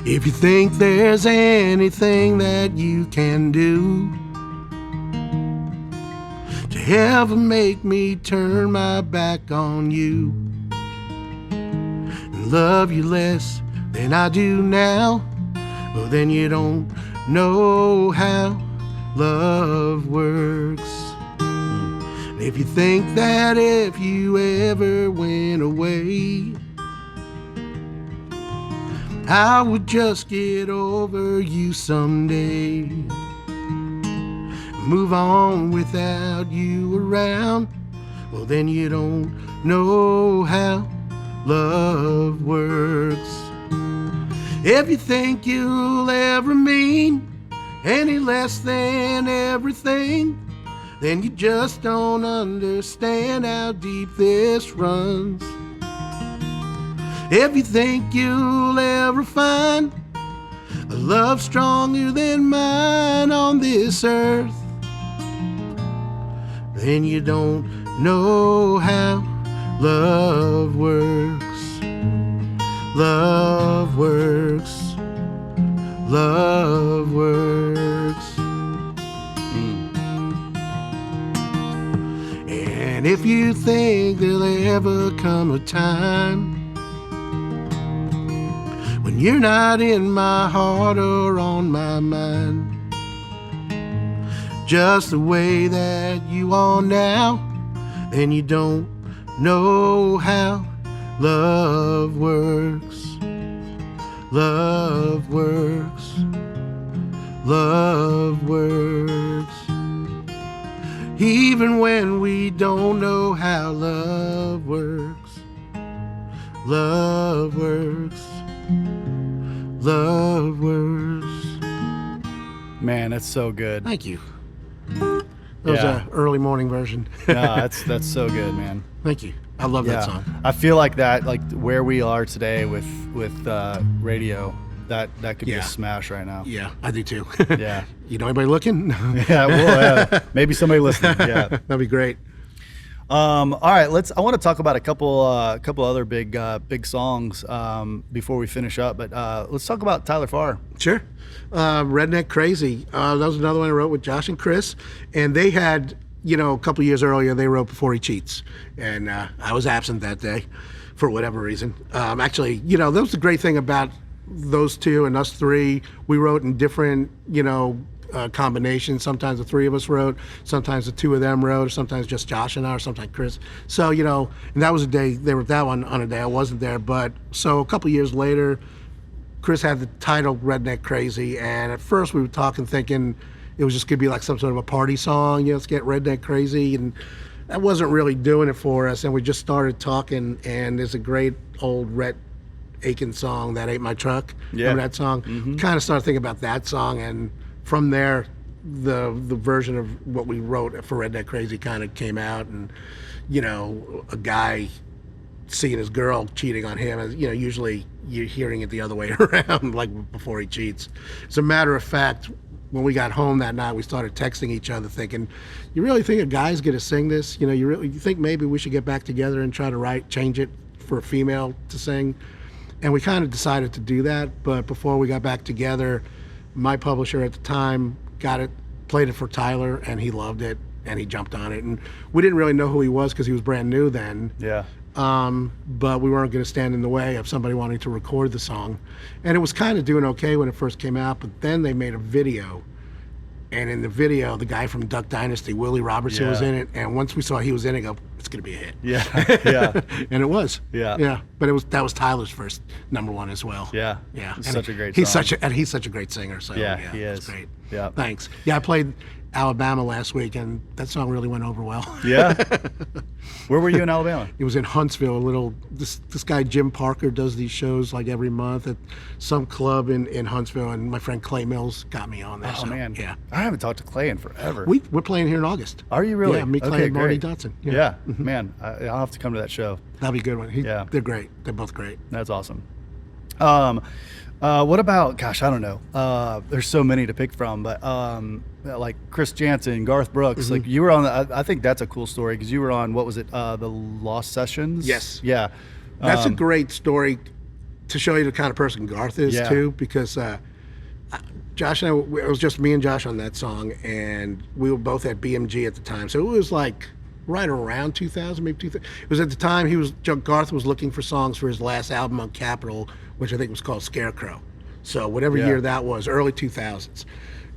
[SPEAKER 2] If you think there's anything that you can do ever make me turn my back on you and love you less than I do now, well, then you don't know how love works. If you think that if you ever went away, I would just get over you someday, move on without you around, well, then you don't know how love works. If you think you'll ever mean any less than everything, then you just don't understand how deep this runs. If you think you'll ever find a love stronger than mine on this earth, then you don't know how love works. Love works. Love works. And if you think there'll ever come a time when you're not in my heart or on my mind, just the way that you are now, then you don't know how love works. Love works. Love works. Even when we don't know how love works. Love works. Love works.
[SPEAKER 1] Man, that's so good.
[SPEAKER 2] Thank you. That was an early morning version.
[SPEAKER 1] No, that's so good, man.
[SPEAKER 2] Thank you. I love that song.
[SPEAKER 1] I feel like that, like where we are today with radio, that could be a smash right now.
[SPEAKER 2] Yeah, I do too.
[SPEAKER 1] Yeah.
[SPEAKER 2] You know anybody looking?
[SPEAKER 1] Yeah, well, maybe somebody listening. Yeah,
[SPEAKER 2] that'd be great.
[SPEAKER 1] All right, I want to talk about a couple other big songs before we finish up. But let's talk about Tyler Farr.
[SPEAKER 2] Sure. Redneck Crazy. That was another one I wrote with Josh and Chris, and they had, a couple years earlier they wrote Before He Cheats, and I was absent that day for whatever reason. Actually, that was the great thing about those two and us three. We wrote in different, combinations. Sometimes the three of us wrote, sometimes the two of them wrote, or sometimes just Josh and I, or sometimes Chris. So, and that was a day, they wrote that one on a day I wasn't there. But so a couple years later, Chris had the title Redneck Crazy, and at first we were talking, thinking it was just gonna be like some sort of a party song, let's get Redneck Crazy, and that wasn't really doing it for us. And we just started talking, and there's a great old Rhett Aiken song, That Ain't My Truck.
[SPEAKER 1] Yeah.
[SPEAKER 2] Remember that song? Mm-hmm. Kind of started thinking about that song, and from there, the version of what we wrote for Redneck Crazy kind of came out, and a guy seeing his girl cheating on him, usually you're hearing it the other way around, like Before He Cheats. As a matter of fact, when we got home that night, we started texting each other, thinking, "You really think a guy's gonna sing this? You think maybe we should get back together and try to change it for a female to sing?" And we kind of decided to do that, but before we got back together, my publisher at the time played it for Tyler, and he loved it, and he jumped on it. And we didn't really know who he was because he was brand new then.
[SPEAKER 1] Yeah.
[SPEAKER 2] But we weren't going to stand in the way of somebody wanting to record the song. And it was kind of doing okay when it first came out, but then they made a video. And in the video, the guy from Duck Dynasty, Willie Robertson, was in it. And once we saw he was in it, I go, it's going to be a hit.
[SPEAKER 1] Yeah, yeah.
[SPEAKER 2] And it was.
[SPEAKER 1] Yeah.
[SPEAKER 2] Yeah. But that was Tyler's first #1 as well.
[SPEAKER 1] Yeah.
[SPEAKER 2] Yeah.
[SPEAKER 1] It's such a great song.
[SPEAKER 2] He's such a great singer. So
[SPEAKER 1] yeah, he is.
[SPEAKER 2] It's great.
[SPEAKER 1] Yeah.
[SPEAKER 2] Thanks. Yeah, I played Alabama last week, and that song really went over well.
[SPEAKER 1] Yeah. Where were you in Alabama?
[SPEAKER 2] It was in Huntsville. This guy Jim Parker does these shows like every month at some club in Huntsville, and my friend Clay Mills got me on there.
[SPEAKER 1] Oh,
[SPEAKER 2] so,
[SPEAKER 1] man.
[SPEAKER 2] Yeah.
[SPEAKER 1] I haven't talked to Clay in forever.
[SPEAKER 2] We're playing here in August.
[SPEAKER 1] Are you really?
[SPEAKER 2] Yeah, me, Clay,
[SPEAKER 1] okay,
[SPEAKER 2] and Marty
[SPEAKER 1] great.
[SPEAKER 2] Dotson.
[SPEAKER 1] Yeah, man, I'll have to come to that show.
[SPEAKER 2] That'll be a good one.
[SPEAKER 1] Yeah.
[SPEAKER 2] They're great. They're both great.
[SPEAKER 1] That's awesome. What about, gosh, I don't know. There's so many to pick from, but like Chris Jansen, Garth Brooks,
[SPEAKER 2] Mm-hmm.
[SPEAKER 1] like you were on, I think that's a cool story because you were on, what was it, the Lost Sessions?
[SPEAKER 2] Yes.
[SPEAKER 1] Yeah.
[SPEAKER 2] That's a great story to show you the kind of person Garth is, too, because Josh and I, it was just me and Josh on that song, and we were both at BMG at the time. So it was like right around 2000, maybe 2000. It was at the time Garth was looking for songs for his last album on Capitol, which I think was called Scarecrow. So whatever year that was, early 2000s.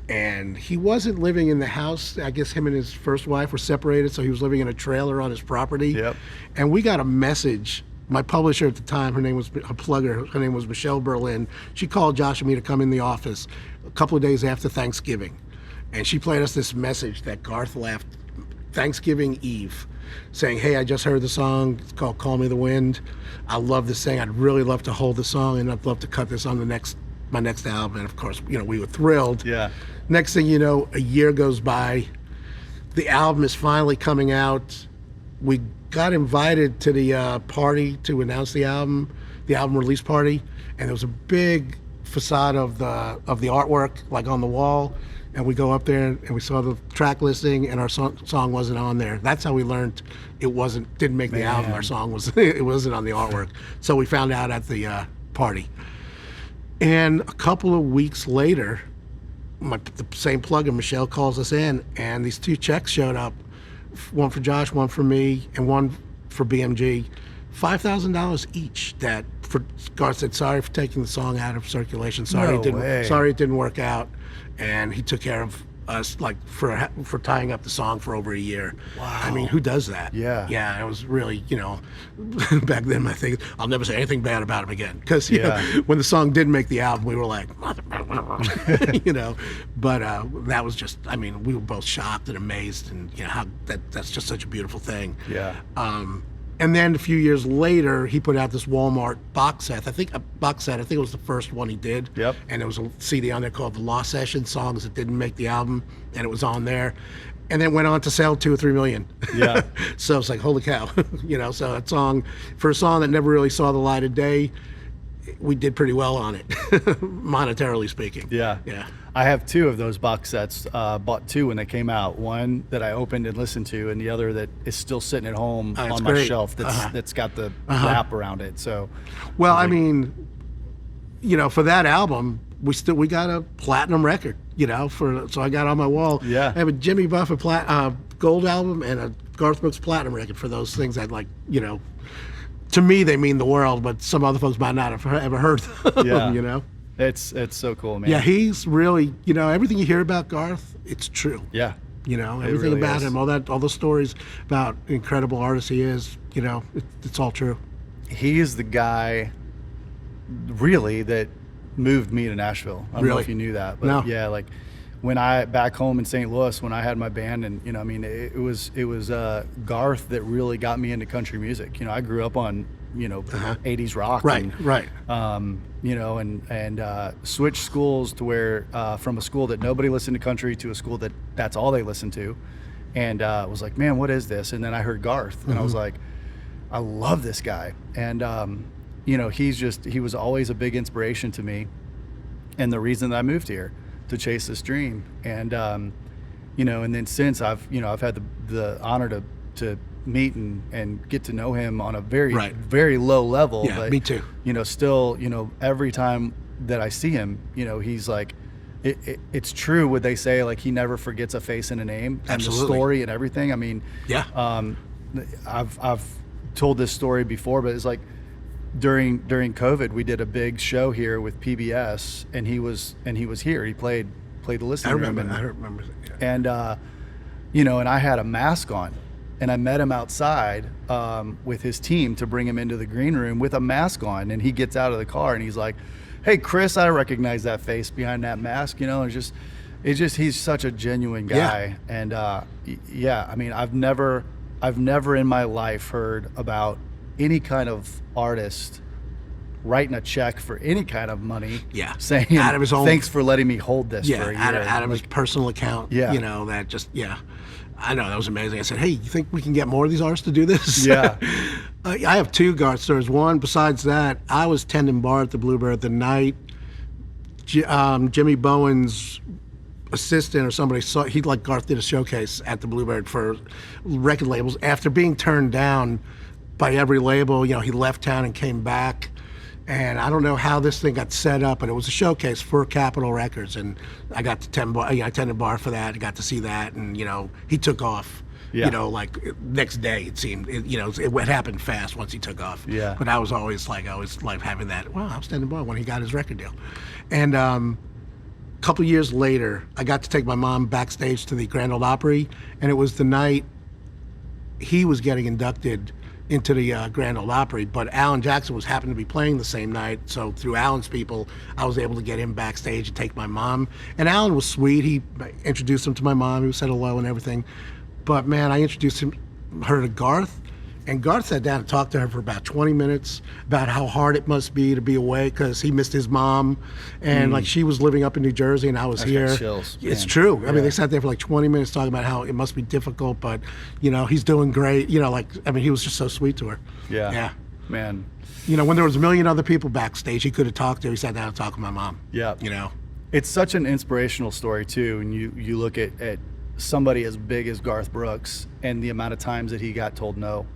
[SPEAKER 2] And he wasn't living in the house. I guess him and his first wife were separated, so he was living in a trailer on his property.
[SPEAKER 1] Yep.
[SPEAKER 2] And we got a message. My publisher at the time, her name was Michelle Berlin. She called Josh and me to come in the office a couple of days after Thanksgiving. And she played us this message that Garth left Thanksgiving Eve, saying, hey, I just heard the song. It's called Call Me the Wind. I love this thing. I'd really love to hold the song, and I'd love to cut this on my next album. And of course, we were thrilled.
[SPEAKER 1] Yeah.
[SPEAKER 2] Next thing you know, a year goes by. The album is finally coming out. We got invited to the party to announce the album release party, and there was a big facade of the artwork like on the wall, and we go up there and we saw the track listing, and our song wasn't on there. That's how we learned didn't make the album. Our song it wasn't on the artwork. So we found out at the party. And a couple of weeks later, the same plugin, Michelle, calls us in, and these 2 checks showed up, one for Josh, one for me, and one for BMG, $5,000 each. That Garth said, sorry for taking the song out of circulation. Sorry it didn't work out, and he took care of us for tying up the song for over a year.
[SPEAKER 1] Wow.
[SPEAKER 2] I mean, who does that? Yeah, it was really, back then I think I'll never say anything bad about him again, because when the song didn't make the album, we were like, but that was just, I mean, we were both shocked and amazed, and how that's just such a beautiful thing.
[SPEAKER 1] Yeah.
[SPEAKER 2] And then a few years later, he put out this Walmart box set. I think it was the first one he did.
[SPEAKER 1] Yep.
[SPEAKER 2] And there was a CD on there called The Lost Session, songs that didn't make the album, and it was on there. And then went on to sell 2 or 3 million. Yeah. So it's like, holy cow. So that song, for a song that never really saw the light of day, we did pretty well on it, monetarily speaking. Yeah. Yeah.
[SPEAKER 1] I have 2 of those box sets, bought 2 when they came out. One that I opened and listened to, and the other that is still sitting at home on my shelf that's got the wrap around it. So,
[SPEAKER 2] well, I mean, for that album, we got a platinum record, so I got on my wall.
[SPEAKER 1] Yeah.
[SPEAKER 2] I have a Jimmy Buffett gold album and a Garth Brooks platinum record for those things I'd like, to me they mean the world, but some other folks might not have ever heard them,
[SPEAKER 1] It's so cool, man.
[SPEAKER 2] Yeah, he's really, everything you hear about Garth, it's true.
[SPEAKER 1] Yeah.
[SPEAKER 2] Everything
[SPEAKER 1] really
[SPEAKER 2] about
[SPEAKER 1] is.
[SPEAKER 2] him, all the stories about incredible artist he is, it's all true.
[SPEAKER 1] He is the guy, really, that moved me to Nashville. I don't know if you knew that, but yeah, like when back home in St. Louis, when I had my band, and it was Garth that really got me into country music. I grew up on 80s rock,
[SPEAKER 2] right.
[SPEAKER 1] And switched schools to where from a school that nobody listened to country to a school that's all they listened to, and was like, man, what is this? And then I heard Garth, and I was like, I love this guy, and he was always a big inspiration to me, and the reason that I moved here to chase this dream, and and then since I've had the honor to meet and get to know him on a very very low level.
[SPEAKER 2] Yeah,
[SPEAKER 1] but
[SPEAKER 2] me too.
[SPEAKER 1] Still, every time that I see him, he's like, it's true what they say, like he never forgets a face and a name.
[SPEAKER 2] Absolutely.
[SPEAKER 1] And the story and everything. I mean, I've told this story before, but it's like during COVID, we did a big show here with PBS, and he was here. He played the listening room.
[SPEAKER 2] I remember. Yeah.
[SPEAKER 1] And and I had a mask on. And I met him outside with his team to bring him into the green room with a mask on. And he gets out of the car and he's like, "Hey, Chris, I recognize that face behind that mask." It's just he's such a genuine guy. Yeah. And I mean, I've never in my life heard about any kind of artist writing a check for any kind of money.
[SPEAKER 2] Yeah.
[SPEAKER 1] Saying,
[SPEAKER 2] out of his own,
[SPEAKER 1] thanks for letting me hold this for a year.
[SPEAKER 2] Out of his personal account.
[SPEAKER 1] Yeah.
[SPEAKER 2] That just, I know, that was amazing. I said, hey, you think we can get more of these artists to do this?
[SPEAKER 1] Yeah.
[SPEAKER 2] I have 2 Garth stories. One, besides that, I was tending bar at the Bluebird the night Jimmy Bowen's assistant or somebody saw, Garth did a showcase at the Bluebird for record labels. After being turned down by every label, he left town and came back. And I don't know how this thing got set up, but it was a showcase for Capitol Records, and I got to I attended bar for that. I got to see that, and he took off.
[SPEAKER 1] Yeah.
[SPEAKER 2] Like next day it seemed. It happened fast once he took off.
[SPEAKER 1] Yeah.
[SPEAKER 2] But I always like having that. Well, I was standing by when he got his record deal, and a couple years later, I got to take my mom backstage to the Grand Ole Opry, and it was the night he was getting inducted into the Grand Ole Opry, but Alan Jackson happened to be playing the same night, so through Alan's people, I was able to get him backstage and take my mom. And Alan was sweet. He introduced him to my mom. He said hello and everything. But man, I introduced her to Garth, and Garth sat down and talked to her for about 20 minutes about how hard it must be to be away because he missed his mom, and like she was living up in New Jersey and I was here.
[SPEAKER 1] Chills,
[SPEAKER 2] it's true. I mean, they sat there for like 20 minutes talking about how it must be difficult, but he's doing great. He was just so sweet to her.
[SPEAKER 1] Yeah. Man.
[SPEAKER 2] When there was a million other people backstage he could have talked to, he sat down and talked to my mom.
[SPEAKER 1] Yeah. It's such an inspirational story too, and you look at somebody as big as Garth Brooks and the amount of times that he got told no.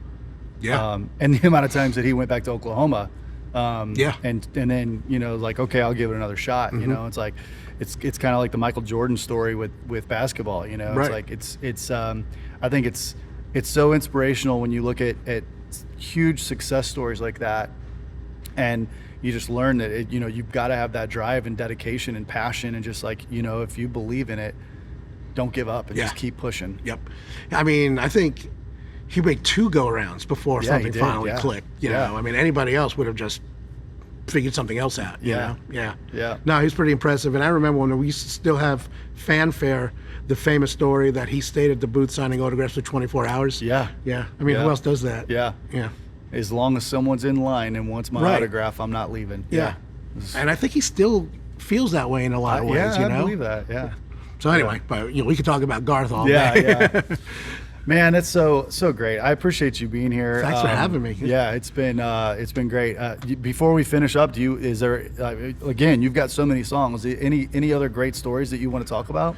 [SPEAKER 2] Yeah.
[SPEAKER 1] And the amount of times that he went back to Oklahoma.
[SPEAKER 2] Yeah.
[SPEAKER 1] And then, like, okay, I'll give it another shot.
[SPEAKER 2] Mm-hmm.
[SPEAKER 1] It's like, it's kind of like the Michael Jordan story with basketball,
[SPEAKER 2] Right.
[SPEAKER 1] It's like, I think it's so inspirational when you look at huge success stories like that. And you just learn that, you've got to have that drive and dedication and passion. And just like, if you believe in it, don't give up and just keep pushing.
[SPEAKER 2] Yep. I mean, I think he made 2 go-arounds before something finally clicked. I mean, anybody else would have just figured something else out.
[SPEAKER 1] Yeah.
[SPEAKER 2] No, he's pretty impressive. And I remember when we used to still have fanfare, the famous story that he stayed at the booth signing autographs for 24 hours.
[SPEAKER 1] Yeah.
[SPEAKER 2] Yeah. I mean, who else does that?
[SPEAKER 1] Yeah.
[SPEAKER 2] Yeah.
[SPEAKER 1] As long as someone's in line and wants my autograph, I'm not leaving.
[SPEAKER 2] Yeah. And I think he still feels that way in a lot of ways.
[SPEAKER 1] I believe that. Yeah.
[SPEAKER 2] So anyway, but we could talk about Garth all day.
[SPEAKER 1] Yeah. Man, that's so great. I appreciate you being here.
[SPEAKER 2] Thanks for having me.
[SPEAKER 1] Yeah, it's been great. Before we finish up, is there again? You've got so many songs. Any other great stories that you want to talk about?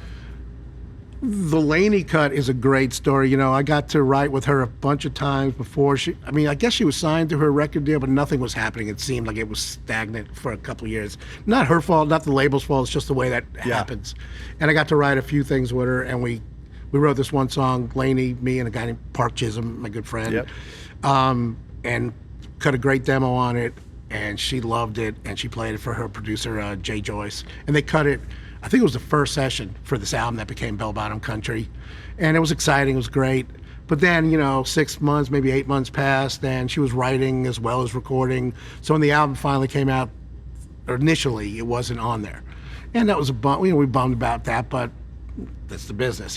[SPEAKER 2] The Lainey cut is a great story. I got to write with her a bunch of times before I guess she was signed to her record deal, but nothing was happening. It seemed like it was stagnant for a couple of years. Not her fault, not the label's fault. It's just the way that happens. And I got to write a few things with her, and we wrote this one song, Lainey, me, and a guy named Park Chisholm, my good friend.
[SPEAKER 1] Yep.
[SPEAKER 2] And cut a great demo on it, and she loved it, and she played it for her producer, Jay Joyce. And they cut it. I think it was the first session for this album that became Bell Bottom Country. And it was exciting, it was great. But then, 6 months, maybe 8 months passed, and she was writing as well as recording. So when the album finally came out, or initially, it wasn't on there. And that was a bum, we bummed about that, but that's the business,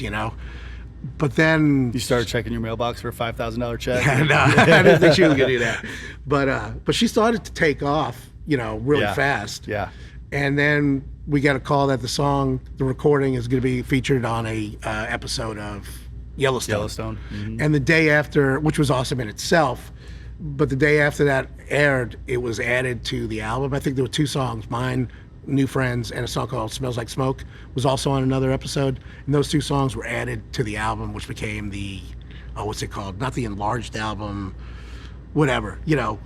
[SPEAKER 2] But then
[SPEAKER 1] you started checking your mailbox for a $5,000 check.
[SPEAKER 2] No, I didn't think she was gonna do that. But she started to take off, really fast.
[SPEAKER 1] Yeah.
[SPEAKER 2] And then we got a call that the recording is going to be featured on a episode of Yellowstone.
[SPEAKER 1] Mm-hmm.
[SPEAKER 2] And the day after, which was awesome in itself, but the day after that aired, it was added to the album. I think there were 2 songs, mine, New Friends, and a song called Smells Like Smoke was also on another episode. And those 2 songs were added to the album, which became the, what's it called? Not the enlarged album, whatever,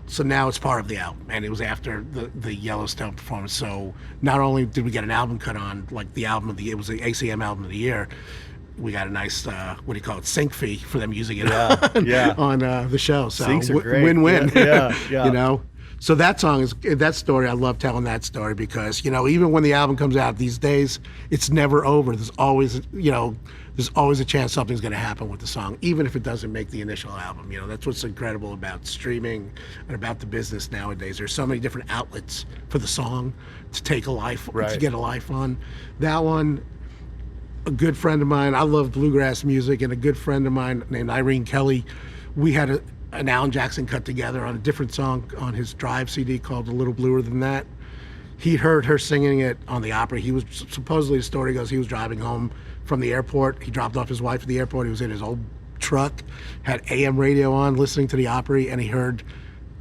[SPEAKER 2] so now it's part of the album, and it was after the Yellowstone performance. So not only did we get an album cut on, like it was the ACM album of the year, we got a nice sync fee for them using it on the show. So
[SPEAKER 1] Syncs are great.
[SPEAKER 2] Win-win.
[SPEAKER 1] Yeah.
[SPEAKER 2] So that story, I love telling that story because even when the album comes out these days, it's never over. There's always a chance something's going to happen with the song, even if it doesn't make the initial album. That's what's incredible about streaming and about the business nowadays. There's so many different outlets for the song to take a life, to get a life on. That one, a good friend of mine, I love bluegrass music, and a good friend of mine named Irene Kelly, we had an Alan Jackson cut together on a different song on his Drive CD called A Little Bluer Than That. He heard her singing it on the Opry. He was, supposedly the story goes, he was driving home from the airport. He dropped off his wife at the airport. He was in his old truck, had AM radio on, listening to the Opry, and he heard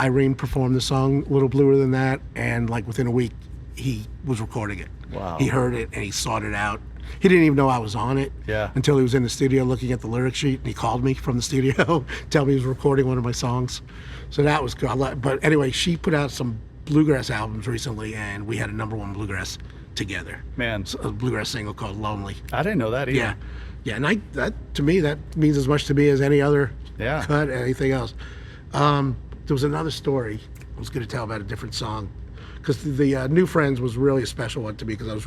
[SPEAKER 2] Irene perform the song A Little Bluer Than That, and like within a week, he was recording it.
[SPEAKER 1] Wow.
[SPEAKER 2] He heard it, and he sought it out. He didn't even know I was on it until he was in the studio looking at the lyric sheet, and he called me from the studio, tell me he was recording one of my songs. So that was cool. But anyway, she put out some bluegrass albums recently, and we had a #1 bluegrass together.
[SPEAKER 1] Man,
[SPEAKER 2] A bluegrass single called "Lonely."
[SPEAKER 1] I didn't know that either.
[SPEAKER 2] Yeah, yeah, and that to me that means as much to me as any other cut, anything else. There was another story I was going to tell about a different song, because the New Friends was really a special one to me, because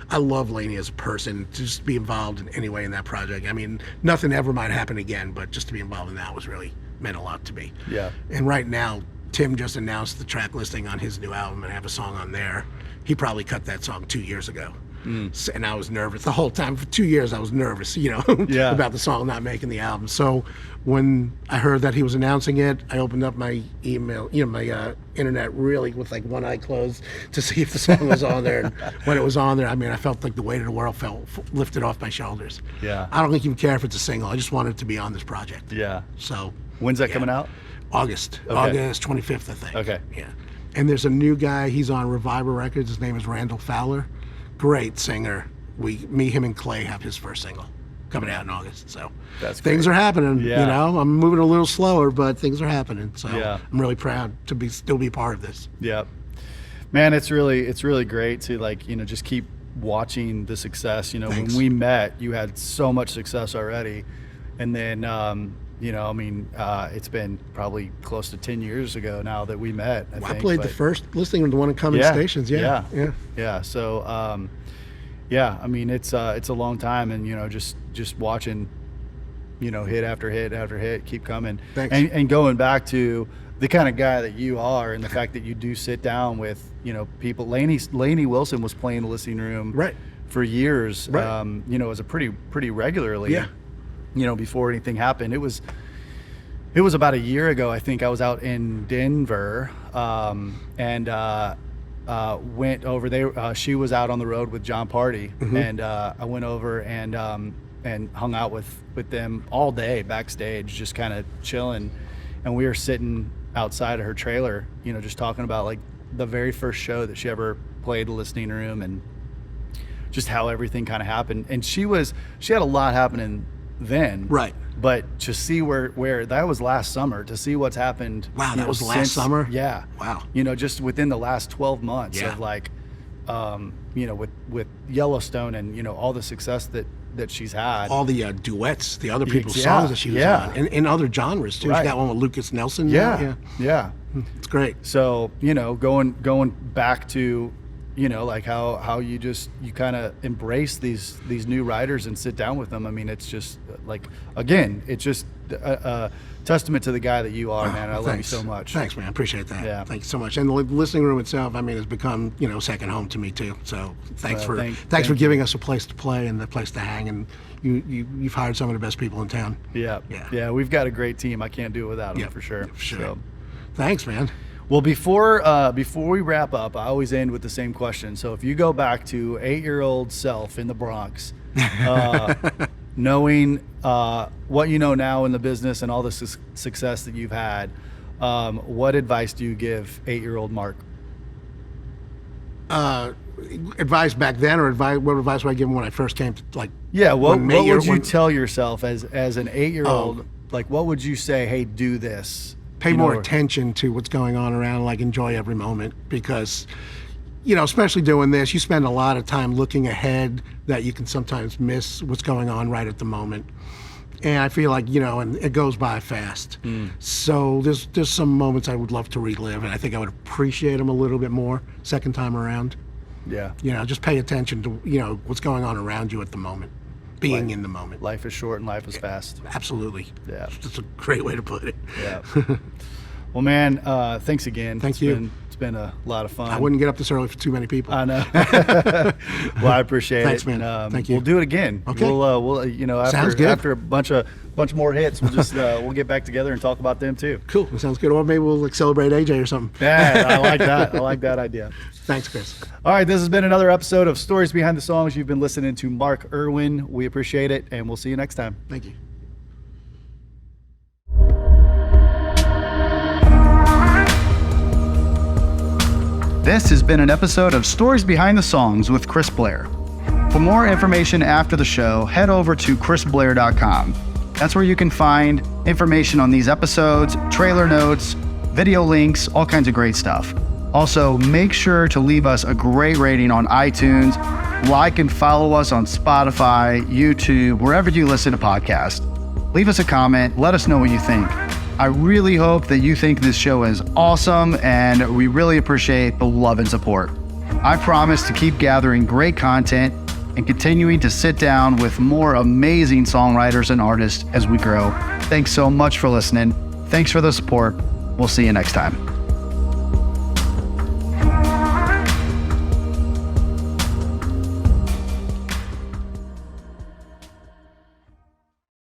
[SPEAKER 2] I love Lainey as a person. To just be involved in any way in that project. I mean, nothing ever might happen again, but just to be involved in that was really meant a lot to me.
[SPEAKER 1] Yeah.
[SPEAKER 2] And right now, Tim just announced the track listing on his new album, and I have a song on there. He probably cut that song 2 years ago. And I was nervous the whole time. For 2 years, I was nervous, about the song not making the album. So when I heard that he was announcing it, I opened up my email, my internet really with like one eye closed to see if the song was on there. And when it was on there, I mean, I felt like the weight of the world lifted off my shoulders.
[SPEAKER 1] Yeah.
[SPEAKER 2] I don't even care if it's a single. I just want it to be on this project.
[SPEAKER 1] Yeah.
[SPEAKER 2] So
[SPEAKER 1] when's that coming out?
[SPEAKER 2] August.
[SPEAKER 1] Okay.
[SPEAKER 2] August 25th, I think.
[SPEAKER 1] Okay.
[SPEAKER 2] Yeah. And there's a new guy. He's on Reviver Records. His name is Randall Fowler. Great singer. Him and Clay have his first single coming out in August. So things are happening.
[SPEAKER 1] Yeah.
[SPEAKER 2] I'm moving a little slower, but things are happening. So I'm really proud to still be part of this.
[SPEAKER 1] Yeah. Man, it's really great to just keep watching the success.
[SPEAKER 2] Thanks.
[SPEAKER 1] When we met, you had so much success already. And then it's been probably close to 10 years ago now that we met. I
[SPEAKER 2] played the first listening to the one in Cumming Stations. Yeah.
[SPEAKER 1] So, I mean, it's a long time, and just watching, hit after hit after hit keep coming.
[SPEAKER 2] Thanks.
[SPEAKER 1] And going back to the kind of guy that you are, and the fact that you do sit down with people. Lainey Wilson was playing the listening room for years. As a pretty regularly. Yeah. Before anything happened. It was about a year ago, I think. I was out in Denver, and went over there. She was out on the road with John Party, and I went over and hung out with them all day backstage, just kind of chilling. And we were sitting outside of her trailer, just talking about like the very first show that she ever played the listening room, and just how everything kind of happened. And she had a lot happening then, but to see where that was last summer, to see what's happened.
[SPEAKER 2] Wow, that was last summer.
[SPEAKER 1] Yeah.
[SPEAKER 2] Wow.
[SPEAKER 1] Just within the last 12 months of with Yellowstone and all the success that she's had,
[SPEAKER 2] all the duets, the other people's songs that she was on, and in other genres too. She got one with Lucas Nelson.
[SPEAKER 1] Yeah.
[SPEAKER 2] It's great.
[SPEAKER 1] So going back to like how you kind of embrace these new writers and sit down with them. I mean, it's just like, again, it's just a testament to the guy that you are, man. I love you so much.
[SPEAKER 2] Thanks, man. I appreciate that.
[SPEAKER 1] Yeah.
[SPEAKER 2] Thank you so much. And the listening room itself, I mean, has become, second home to me too. So thanks for giving us a place to play and a place to hang. And you've hired some of the best people in town.
[SPEAKER 1] Yeah. We've got a great team. I can't do it without them for sure. So.
[SPEAKER 2] Thanks, man.
[SPEAKER 1] Well, before we wrap up, I always end with the same question. So if you go back to 8-year-old self in the Bronx, knowing what you know now in the business and all the success that you've had, what advice do you give 8-year-old Mark?
[SPEAKER 2] Advice back then, or what advice would I give him when I first came to
[SPEAKER 1] what would you tell yourself as an 8-year-old? Like, what would you say? Hey, do this.
[SPEAKER 2] Pay more attention to what's going on around, like enjoy every moment, because, especially doing this, you spend a lot of time looking ahead that you can sometimes miss what's going on right at the moment. And I feel like, and it goes by fast. So there's some moments I would love to relive, and I think I would appreciate them a little bit more second time around.
[SPEAKER 1] Yeah.
[SPEAKER 2] Just pay attention to, what's going on around you at the moment. Being in the moment.
[SPEAKER 1] Life is short and life is fast.
[SPEAKER 2] Absolutely.
[SPEAKER 1] Yeah.
[SPEAKER 2] That's a great way to put it.
[SPEAKER 1] Yeah. Well, man, thanks again.
[SPEAKER 2] Thank you.
[SPEAKER 1] It's been a lot of fun.
[SPEAKER 2] I wouldn't get up this early for too many people.
[SPEAKER 1] I know. Well, I appreciate it.
[SPEAKER 2] Thanks, man. Thank you.
[SPEAKER 1] We'll do it again.
[SPEAKER 2] Okay.
[SPEAKER 1] We'll
[SPEAKER 2] Sounds good.
[SPEAKER 1] After a bunch more hits, we'll just we'll get back together and talk about them too.
[SPEAKER 2] Cool. That sounds good. Or maybe we'll celebrate AJ or something.
[SPEAKER 1] Yeah, I like that. I like that idea.
[SPEAKER 2] Thanks, Chris.
[SPEAKER 1] All right, this has been another episode of Stories Behind the Songs. You've been listening to Mark Irwin. We appreciate it, and we'll see you next time.
[SPEAKER 2] Thank you.
[SPEAKER 1] This has been an episode of Stories Behind the Songs with Chris Blair. For more information after the show, head over to chrisblair.com. That's where you can find information on these episodes, trailer notes, video links, all kinds of great stuff. Also, make sure to leave us a great rating on iTunes. Like and follow us on Spotify, YouTube, wherever you listen to podcasts. Leave us a comment. Let us know what you think. I really hope that you think this show is awesome, and we really appreciate the love and support. I promise to keep gathering great content and continuing to sit down with more amazing songwriters and artists as we grow. Thanks so much for listening. Thanks for the support. We'll see you next time.